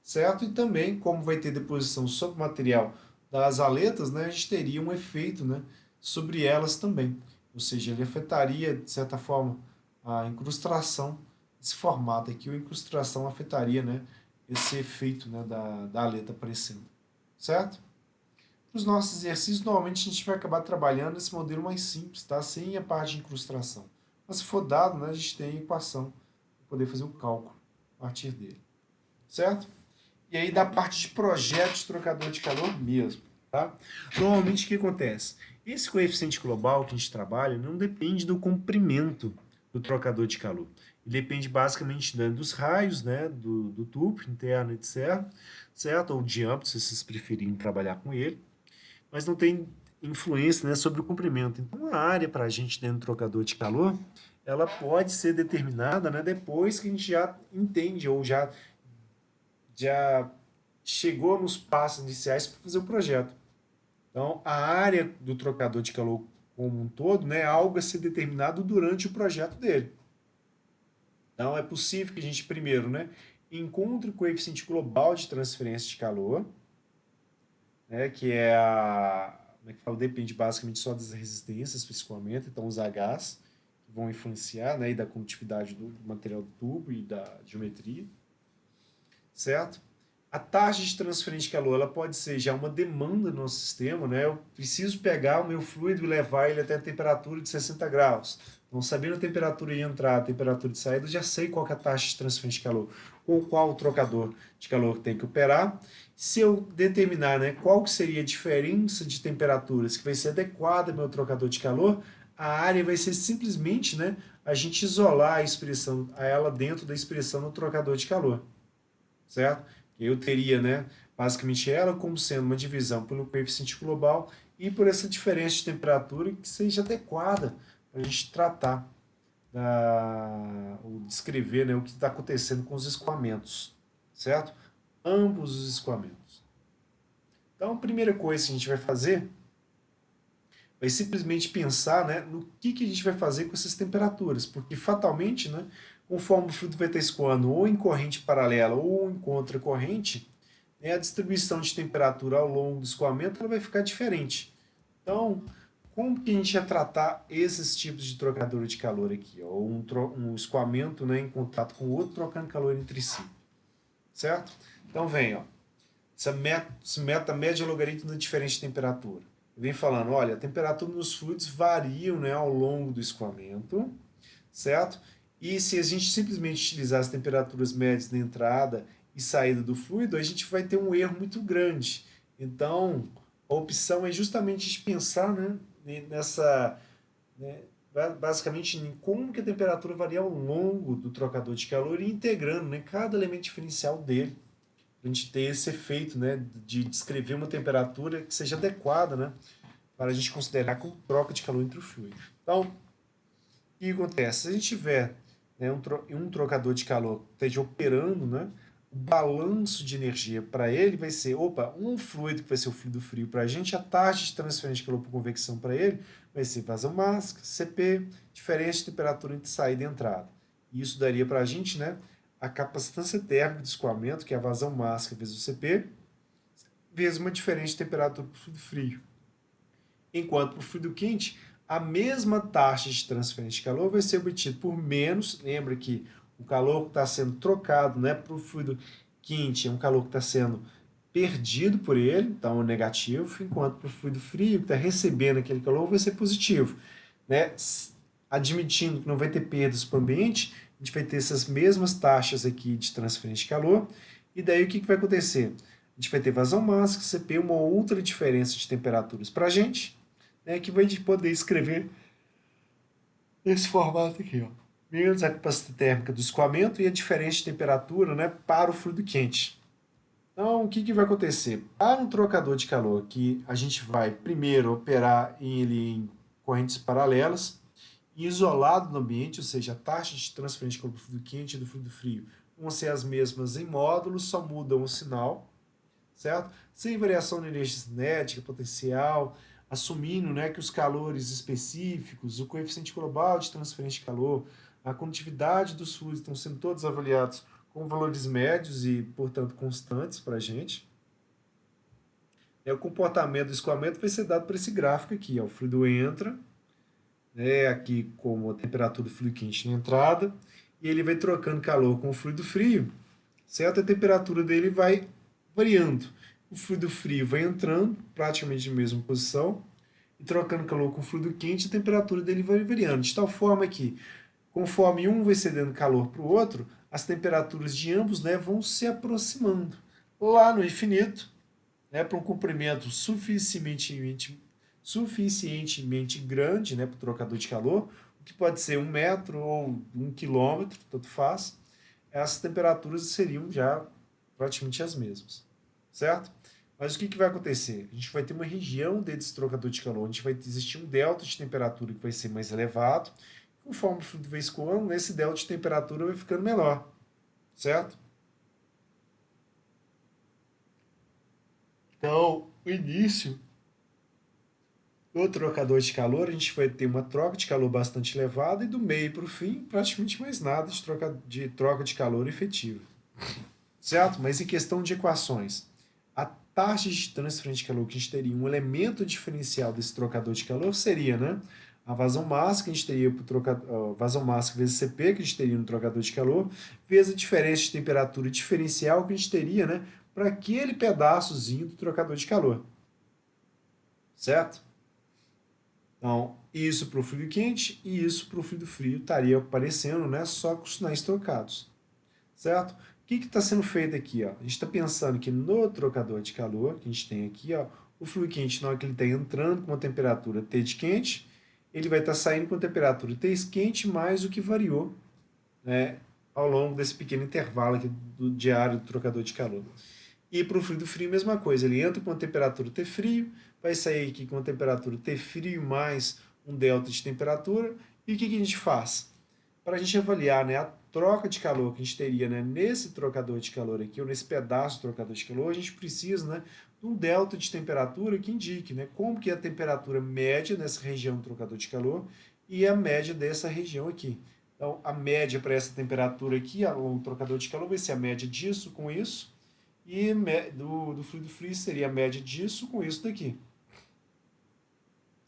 certo? E também, como vai ter deposição sobre o material das aletas, né, a gente teria um efeito, né, sobre elas também. Ou seja, ele afetaria, de certa forma, a incrustação desse formato aqui, ou a incrustação afetaria, né, esse efeito, né, da aleta aparecendo. Certo? Para os nossos exercícios, normalmente a gente vai acabar trabalhando esse modelo mais simples, tá? Sem a parte de incrustação. Mas se for dado, né, a gente tem a equação para poder fazer o cálculo a partir dele. Certo? E aí da parte de projeto de trocador de calor mesmo, tá? Normalmente o que acontece? Esse coeficiente global que a gente trabalha não depende do comprimento do trocador de calor. Ele depende basicamente, né, dos raios, né, do tubo interno, etc. Certo? Ou diâmetro, se vocês preferirem trabalhar com ele. Mas não tem influência, né, sobre o comprimento. Então, a área para a gente dentro do trocador de calor, ela pode ser determinada, né, depois que a gente já entende ou já chegou nos passos iniciais para fazer o projeto. Então, a área do trocador de calor como um todo, né, é algo a ser determinado durante o projeto dele. Então, é possível que a gente primeiro, né, encontre o coeficiente global de transferência de calor, né, que é a, como é que fala, depende basicamente só das resistências para escoamento, então os Hs que vão influenciar, né, e da condutividade do material do tubo e da geometria, certo? A taxa de transferência de calor ela pode ser já uma demanda no nosso sistema, né? Eu preciso pegar o meu fluido e levar ele até a temperatura de 60 graus. Então, sabendo a temperatura de entrada, a temperatura de saída, eu já sei qual que é a taxa de transferência de calor, com qual o trocador de calor tem que operar. Se eu determinar, né, qual que seria a diferença de temperaturas que vai ser adequada ao meu trocador de calor, a área vai ser simplesmente, né, a gente isolar a expressão, a ela dentro da expressão no trocador de calor, certo? Eu teria, né, basicamente ela como sendo uma divisão pelo coeficiente global e por essa diferença de temperatura que seja adequada para a gente tratar, ou descrever, né, o que está acontecendo com os escoamentos, certo? Ambos os escoamentos. Então, a primeira coisa que a gente vai fazer vai simplesmente pensar, né, no que a gente vai fazer com essas temperaturas, porque fatalmente, né, conforme o fluido vai estar escoando ou em corrente paralela ou em contracorrente, né, a distribuição de temperatura ao longo do escoamento ela vai ficar diferente. Então, como que a gente ia tratar esses tipos de trocador de calor aqui? Ó? Um escoamento, né, em contato com o outro, trocando calor entre si, certo? Então, vem, ó, essa meta média logaritmo da diferença de temperatura. Vem falando, olha, a temperatura nos fluidos variam, né, ao longo do escoamento, certo? E se a gente simplesmente utilizar as temperaturas médias na entrada e saída do fluido, a gente vai ter um erro muito grande. Então, a opção é justamente de pensar, né, nessa, né, basicamente em como que a temperatura varia ao longo do trocador de calor e integrando, né, cada elemento diferencial dele a gente ter esse efeito, né, de descrever uma temperatura que seja adequada, né, para a gente considerar como troca de calor entre o fluido. Então, o que acontece? Se a gente tiver, né, um trocador de calor que esteja operando, né, o balanço de energia para ele vai ser, opa, um fluido que vai ser o fluido frio para a gente, a taxa de transferência de calor por convecção para ele vai ser vazão máxima, CP, diferença de temperatura entre saída e entrada. E isso daria para a gente, né, a capacitância térmica de escoamento, que é a vazão máxima vezes o CP, vezes uma diferença de temperatura para o fluido frio. Enquanto para o fluido quente, a mesma taxa de transferência de calor vai ser obtida por menos, lembra que o calor que está sendo trocado, né, para o fluido quente é um calor que está sendo perdido por ele, então é negativo, enquanto para o fluido frio que está recebendo aquele calor vai ser positivo. Né? Admitindo que não vai ter perdas para o ambiente, a gente vai ter essas mesmas taxas aqui de transferência de calor, e daí o que vai acontecer? A gente vai ter vazão máxima, CP, uma outra diferença de temperaturas para a gente, né, que vai poder escrever nesse formato aqui, ó. Menos a capacidade térmica do escoamento e a diferença de temperatura, né, para o fluido quente. Então, o que vai acontecer? Para um trocador de calor que a gente vai primeiro operar ele em correntes paralelas, isolado no ambiente, ou seja, a taxa de transferência de calor do fluido quente e do fluido frio vão ser as mesmas em módulos, só mudam o sinal, certo? Sem variação de energia cinética, potencial, assumindo, né, que os calores específicos, o coeficiente global de transferência de calor, a condutividade dos fluidos estão sendo todos avaliados com valores médios e, portanto, constantes para a gente. O comportamento do escoamento vai ser dado por esse gráfico aqui. Ó. O fluido entra, né, aqui como a temperatura do fluido quente na entrada, e ele vai trocando calor com o fluido frio, certo? A temperatura dele vai variando. O fluido frio vai entrando, praticamente na mesma posição, e trocando calor com o fluido quente, a temperatura dele vai variando. De tal forma que, conforme um vai cedendo calor para o outro, as temperaturas de ambos, né, vão se aproximando. lá no infinito, né, para um comprimento suficientemente grande, né, para o trocador de calor, o que pode ser 1 metro ou 1 quilômetro, tanto faz, essas temperaturas seriam já praticamente as mesmas, certo? Mas o que vai acontecer? A gente vai ter uma região dentro desse trocador de calor, onde vai existir um delta de temperatura que vai ser mais elevado. Conforme o fluido vai escoando, esse delta de temperatura vai ficando menor, certo? Então, o início do trocador de calor, a gente vai ter uma troca de calor bastante elevada e do meio para o fim, praticamente mais nada de troca de calor efetiva, certo? Mas em questão de equações, a taxa de transferência de calor que a gente teria, um elemento diferencial desse trocador de calor seria, né? A vazão máxima que a gente teria para o trocador, vazão máxima vezes Cp que a gente teria no trocador de calor, vezes a diferença de temperatura diferencial que a gente teria, né? Para aquele pedaçozinho do trocador de calor, certo? Então, isso para o fluido quente e isso para o fluido frio estaria aparecendo, né? Só com os sinais trocados, certo? O que está sendo feito aqui? Ó? A gente está pensando que no trocador de calor, que a gente tem aqui, ó, o fluido quente, na hora que ele está entrando com uma temperatura T de quente, ele vai estar saindo com a temperatura T quente mais o que variou, né, ao longo desse pequeno intervalo aqui do diário do trocador de calor. E para o fluido frio, mesma coisa. Ele entra com a temperatura T frio, vai sair aqui com a temperatura T frio mais um delta de temperatura. E o que a gente faz? Para a gente avaliar, né, a troca de calor que a gente teria, né, nesse trocador de calor aqui, ou nesse pedaço do trocador de calor, a gente precisa, né, de um delta de temperatura que indique, né, como que é a temperatura média nessa região do trocador de calor e a média dessa região aqui. Então, a média para essa temperatura aqui, o trocador de calor vai ser a média disso com isso, e do fluido frio seria a média disso com isso daqui,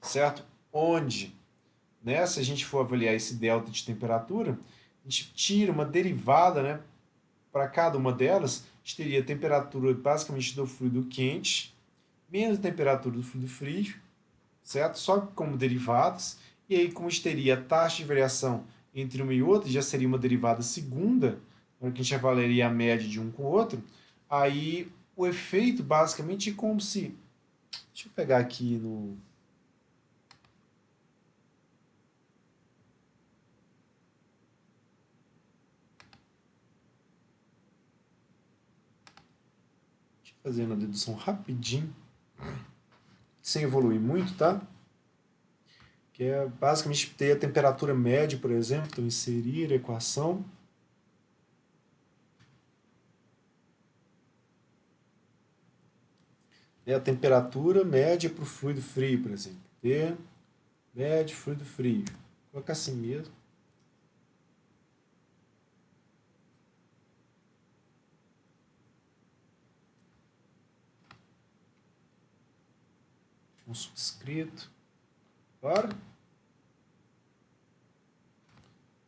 certo? Onde, né, se a gente for avaliar esse delta de temperatura, a gente tira uma derivada, né, para cada uma delas, a gente teria a temperatura basicamente do fluido quente, menos a temperatura do fluido frio, certo? Só como derivadas, e aí como a gente teria a taxa de variação entre uma e outra, já seria uma derivada segunda, que a gente avaliaria a média de um com o outro, aí o efeito basicamente é como se... Deixa eu pegar aqui no... Deixa eu fazer uma dedução rapidinho, sem evoluir muito, tá? Que é basicamente ter a temperatura média, por exemplo, então inserir a equação. É a temperatura média para o fluido frio, por exemplo. T médio fluido frio. Vou colocar assim mesmo. Um subscrito. Bora.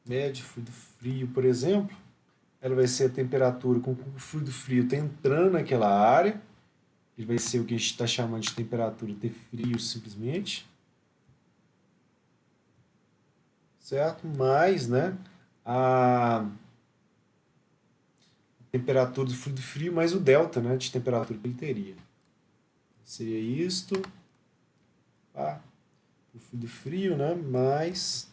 Médio fluido frio, por exemplo, ela vai ser a temperatura com que o fluido frio está entrando naquela área. Ele vai ser o que a gente está chamando de temperatura T frio simplesmente. Certo? Mais, né, a temperatura do fluido frio mais o delta, né, de temperatura que ele teria. Seria isto, tá? O fluido frio, né, mais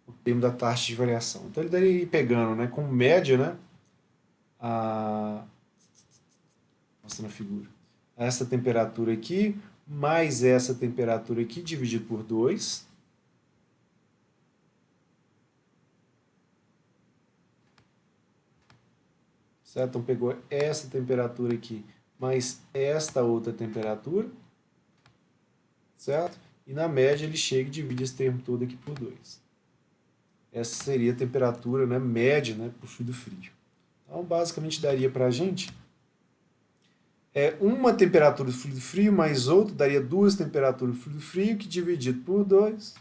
o termo da taxa de variação. Então ele daria ir pegando, né, como média, né, a... mostrando a figura. Essa temperatura aqui, mais essa temperatura aqui, dividido por 2. Certo? Então pegou essa temperatura aqui, mais esta outra temperatura. Certo? E na média ele chega e divide esse termo todo aqui por 2. Essa seria a temperatura, né, média, né, para o fluido frio. Então basicamente daria para a gente uma temperatura do fluido frio mais outra, daria duas temperaturas do fluido frio, que dividido por 2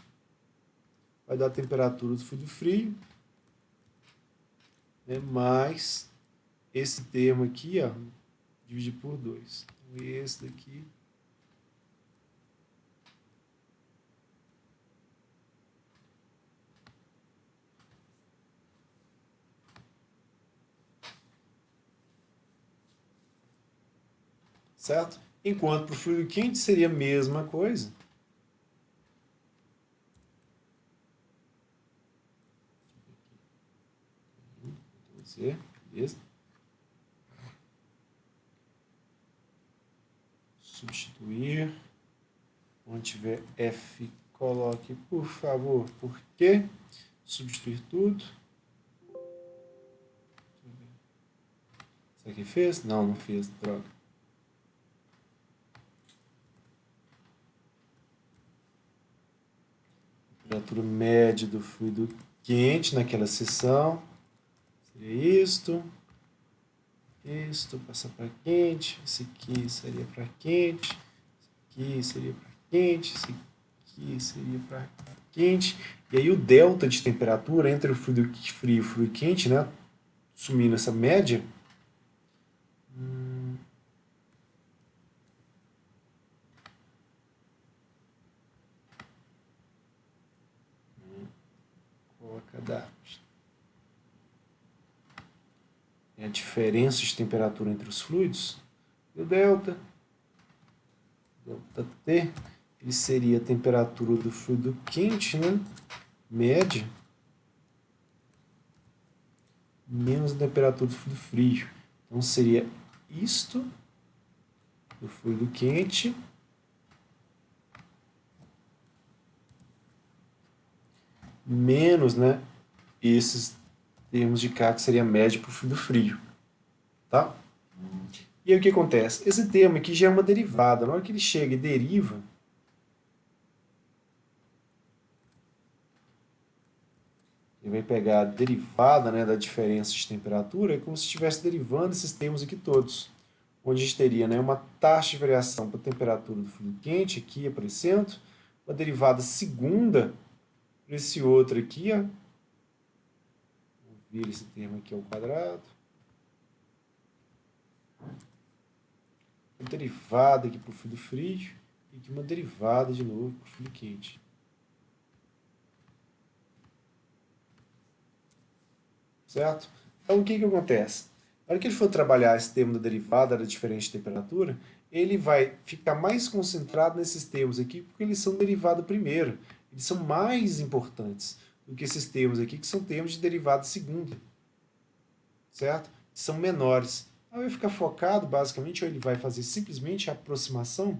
vai dar a temperatura do fluido frio, né, mais esse termo aqui, ó, dividido por 2. Então, esse daqui certo? Enquanto para o fluido quente seria a mesma coisa. Beleza? Substituir. Onde tiver F, coloque, por favor, por quê? Substituir tudo. Isso aqui fez? Não, não fez, droga. Temperatura média do fluido quente naquela seção. Seria isto. Isto, passar para quente. Esse aqui seria para quente. Esse aqui seria para quente. Esse aqui seria para quente. E aí o delta de temperatura entre o fluido frio e o fluido quente, né? Sumindo essa média. Coloca dados. É a diferença de temperatura entre os fluidos. E o delta T, ele seria a temperatura do fluido quente, né? Média, menos a temperatura do fluido frio. Então seria isto do fluido quente menos, né, esses termos de cá que seria a média para o fluido frio, tá? E aí o que acontece? Esse termo aqui já é uma derivada. Na hora que ele chega e deriva, ele vai pegar a derivada, né, da diferença de temperatura, é como se estivesse derivando esses termos aqui todos. Onde a gente teria, né, uma taxa de variação para a temperatura do fluido quente, aqui aparecendo, uma derivada segunda para esse outro aqui, ó. Vou vir esse termo aqui ao quadrado. Uma derivada aqui para o fluido frio e aqui uma derivada de novo para o fluido quente. Certo? Então, o que acontece? Na hora que ele for trabalhar esse termo da derivada da diferença de temperatura, ele vai ficar mais concentrado nesses termos aqui, porque eles são derivada primeiro. Eles são mais importantes do que esses termos aqui, que são termos de derivada segunda. Certo? São menores. Então, ele vai ficar focado, basicamente, ou ele vai fazer simplesmente a aproximação.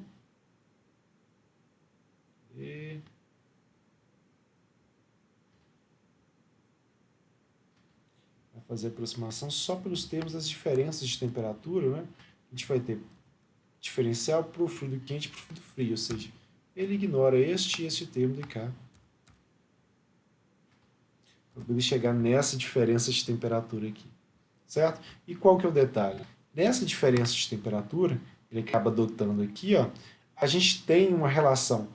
Fazer aproximação só pelos termos das diferenças de temperatura, né? A gente vai ter diferencial para o fluido quente e para o fluido frio, ou seja, ele ignora este e este termo de cá. Para poder chegar nessa diferença de temperatura aqui, certo? E qual que é o detalhe? Nessa diferença de temperatura, ele acaba adotando aqui, ó, a gente tem uma relação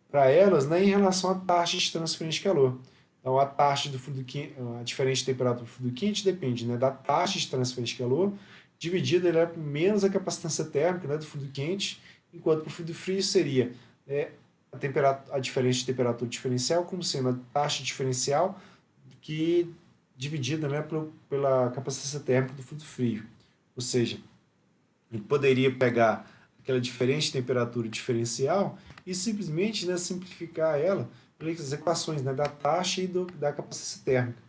para elas, né, em relação à taxa de transferência de calor. Então, a taxa do fluido quente, a diferença de temperatura do fluido quente depende, né, da taxa de transferência de calor, dividida, né, por menos a capacitância térmica, né, do fluido quente, enquanto para o fluido frio seria, né, a diferença de temperatura diferencial como sendo a taxa diferencial que dividida, né, pela capacitância térmica do fluido frio. Ou seja, a gente poderia pegar aquela diferença de temperatura diferencial e simplesmente, né, simplificar ela pelas equações, né, da taxa e da capacitância térmica.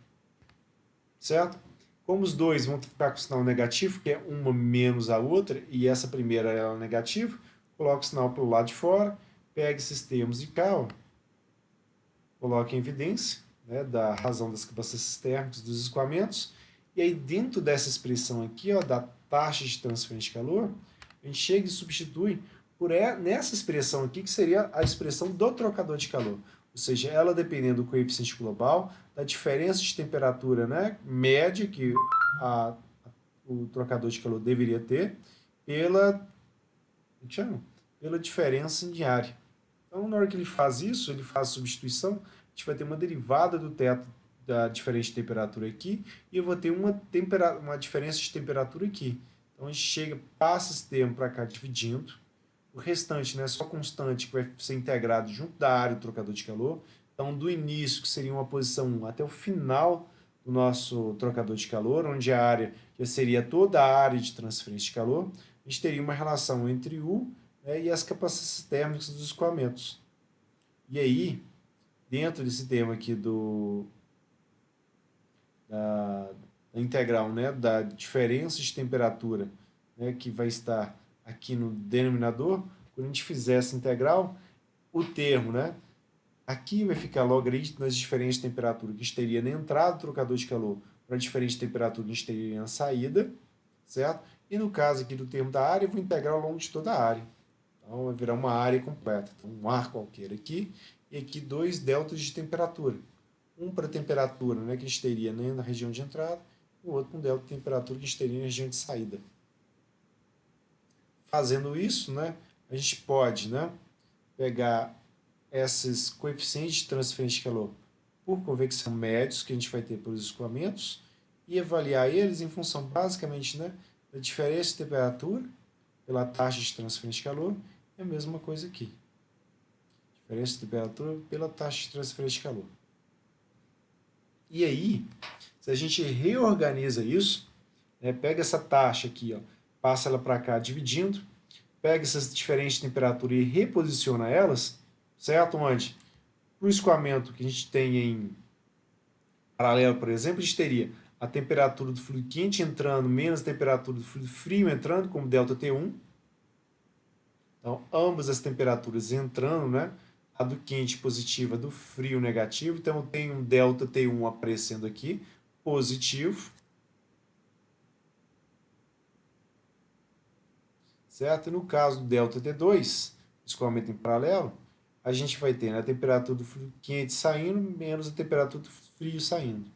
Certo? Como os dois vão ficar com o sinal negativo, que é uma menos a outra, e essa primeira é negativa, coloca o sinal para o lado de fora, pega esses termos de cá, ó, coloca em evidência, né, da razão das capacitâncias térmicas dos escoamentos, e aí dentro dessa expressão aqui, ó, da taxa de transferência de calor, a gente chega e substitui nessa expressão aqui, que seria a expressão do trocador de calor. Ou seja, ela dependendo do coeficiente global, da diferença de temperatura, né, média que o trocador de calor deveria ter, pela diferença em área. Então, na hora que ele faz isso, ele faz a substituição, a gente vai ter uma derivada do teto da diferença de temperatura aqui, e eu vou ter uma diferença de temperatura aqui. Então, a gente chega, passa esse termo para cá dividindo, o restante, né, só constante, que vai ser integrado junto da área do trocador de calor. Então, do início, que seria uma posição 1, até o final do nosso trocador de calor, onde a área já seria toda a área de transferência de calor. a gente teria uma relação entre U, né, e as capacitâncias térmicas dos escoamentos. E aí, dentro desse tema aqui da, da integral, né, da diferença de temperatura, né, que vai estar aqui no denominador, quando a gente fizer essa integral, o termo, né, aqui vai ficar logaritmo das diferentes temperaturas que a gente teria na entrada do trocador de calor para a diferente temperatura que a gente teria na saída, certo? E no caso aqui do termo da área, eu vou integrar ao longo de toda a área. Então vai virar uma área completa. Então, um ar qualquer aqui, e aqui dois deltas de temperatura. Um para a temperatura, né, que a gente teria, né, na região de entrada, e o outro com delta de temperatura que a gente teria na região de saída. Fazendo isso, né, a gente pode, né, pegar esses coeficientes de transferência de calor por convecção médios que a gente vai ter pelos escoamentos e avaliar eles em função basicamente, né, da diferença de temperatura pela taxa de transferência de calor. É a mesma coisa aqui. Diferença de temperatura pela taxa de transferência de calor. E aí, se a gente reorganiza isso, né, pega essa taxa aqui, ó, passa ela para cá dividindo, pega essas diferentes temperaturas e reposiciona elas, certo? Onde? Para o escoamento que a gente tem em paralelo, por exemplo, a gente teria a temperatura do fluido quente entrando menos a temperatura do fluido frio entrando, como ΔT1. Então, ambas as temperaturas entrando, né? A do quente positiva, do frio negativo. Então, eu tenho um ΔT1 aparecendo aqui, positivo. Certo? E no caso do ΔT2, escoamento em paralelo, a gente vai ter, né, a temperatura do fluido quente saindo menos a temperatura do frio saindo.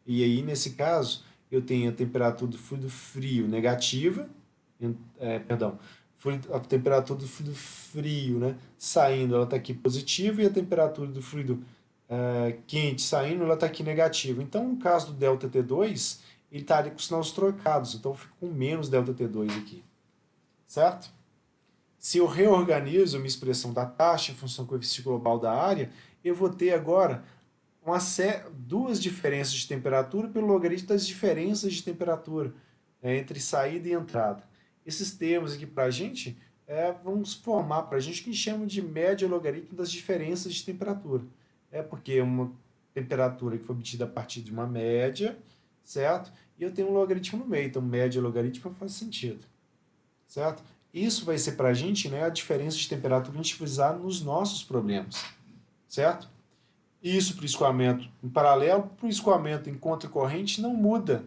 E aí, nesse caso, eu tenho a temperatura do fluido frio negativa, perdão, a temperatura do fluido frio, né, saindo, ela está aqui positiva, e a temperatura do fluido quente saindo, ela está aqui negativa. Então, no caso do ΔT2, ele estaria com os sinais trocados, então eu fico com menos ΔT2 aqui, certo? Se eu reorganizo a minha expressão da taxa em função do coeficiente global da área, eu vou ter agora duas diferenças de temperatura pelo logaritmo das diferenças de temperatura, entre saída e entrada. Esses termos aqui para a gente vão formar para a gente o que a gente chama de média logaritmo das diferenças de temperatura. É porque é uma temperatura que foi obtida a partir de uma média, certo? E eu tenho um logaritmo no meio, então média logaritmo faz sentido, certo? Isso vai ser para a gente, né, a diferença de temperatura que a gente vai usar nos nossos problemas, certo? Isso para o escoamento em paralelo, para o escoamento em contracorrente não muda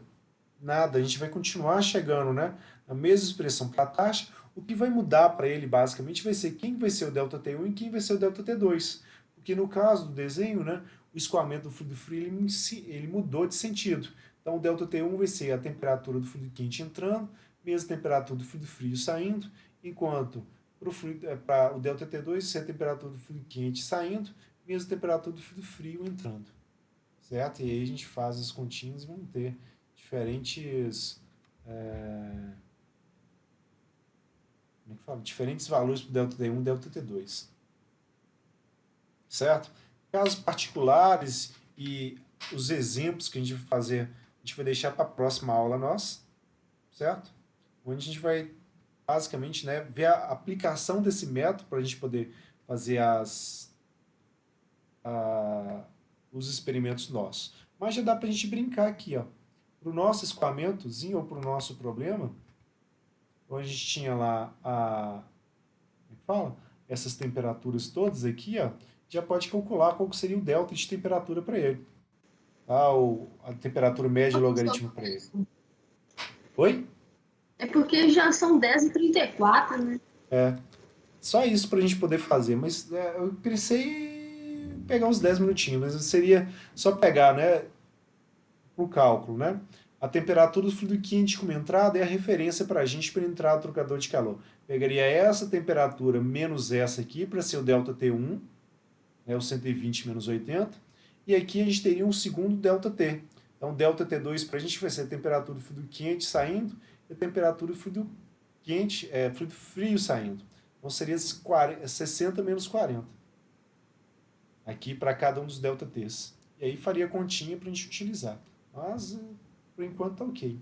nada, a gente vai continuar chegando, né, na mesma expressão para a taxa. O que vai mudar para ele basicamente vai ser quem vai ser o ΔT1 e quem vai ser o ΔT2, porque no caso do desenho, né, o escoamento do fluido frio ele mudou de sentido. Então o ΔT1 vai ser a temperatura do fluido quente entrando, mesma temperatura do fluido frio saindo, enquanto para o ΔT2 vai ser a temperatura do fluido quente saindo, mesma temperatura do fluido frio entrando, certo? E aí a gente faz as continhas e vamos ter diferentes como é que fala? Diferentes valores para o ΔT1 e ΔT2, certo? Casos particulares e os exemplos que a gente vai fazer, a gente vai deixar para a próxima aula nossa, certo? Onde a gente vai basicamente, né, ver a aplicação desse método para a gente poder fazer os experimentos nossos. Mas já dá para a gente brincar aqui, ó. Para o nosso escoamentozinho ou para o nosso problema, onde a gente tinha lá como é que fala? Essas temperaturas todas aqui, ó, já pode calcular qual que seria o delta de temperatura para ele. Tá? Ou a temperatura média logaritmo para ele. Oi? É porque já são 10h34, né? É. Só isso para a gente poder fazer. Mas eu pensei em pegar uns 10 minutinhos, mas seria só pegar, né, para o cálculo, né? A temperatura do fluido quente como entrada é a referência para a gente para entrar no trocador de calor. Pegaria essa temperatura menos essa aqui para ser o ΔT1, né, o 120 menos 80, e aqui a gente teria um segundo ΔT. Então, ΔT2 para a gente vai ser a temperatura do fluido quente saindo e a temperatura do fluido quente, fluido frio saindo. Então, seria 60 menos 40. Aqui para cada um dos ΔTs. E aí faria a continha para a gente utilizar. Mas, por enquanto, tá ok.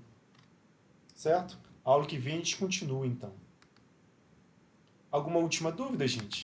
Certo? A aula que vem a gente continua, então. Alguma última dúvida, gente?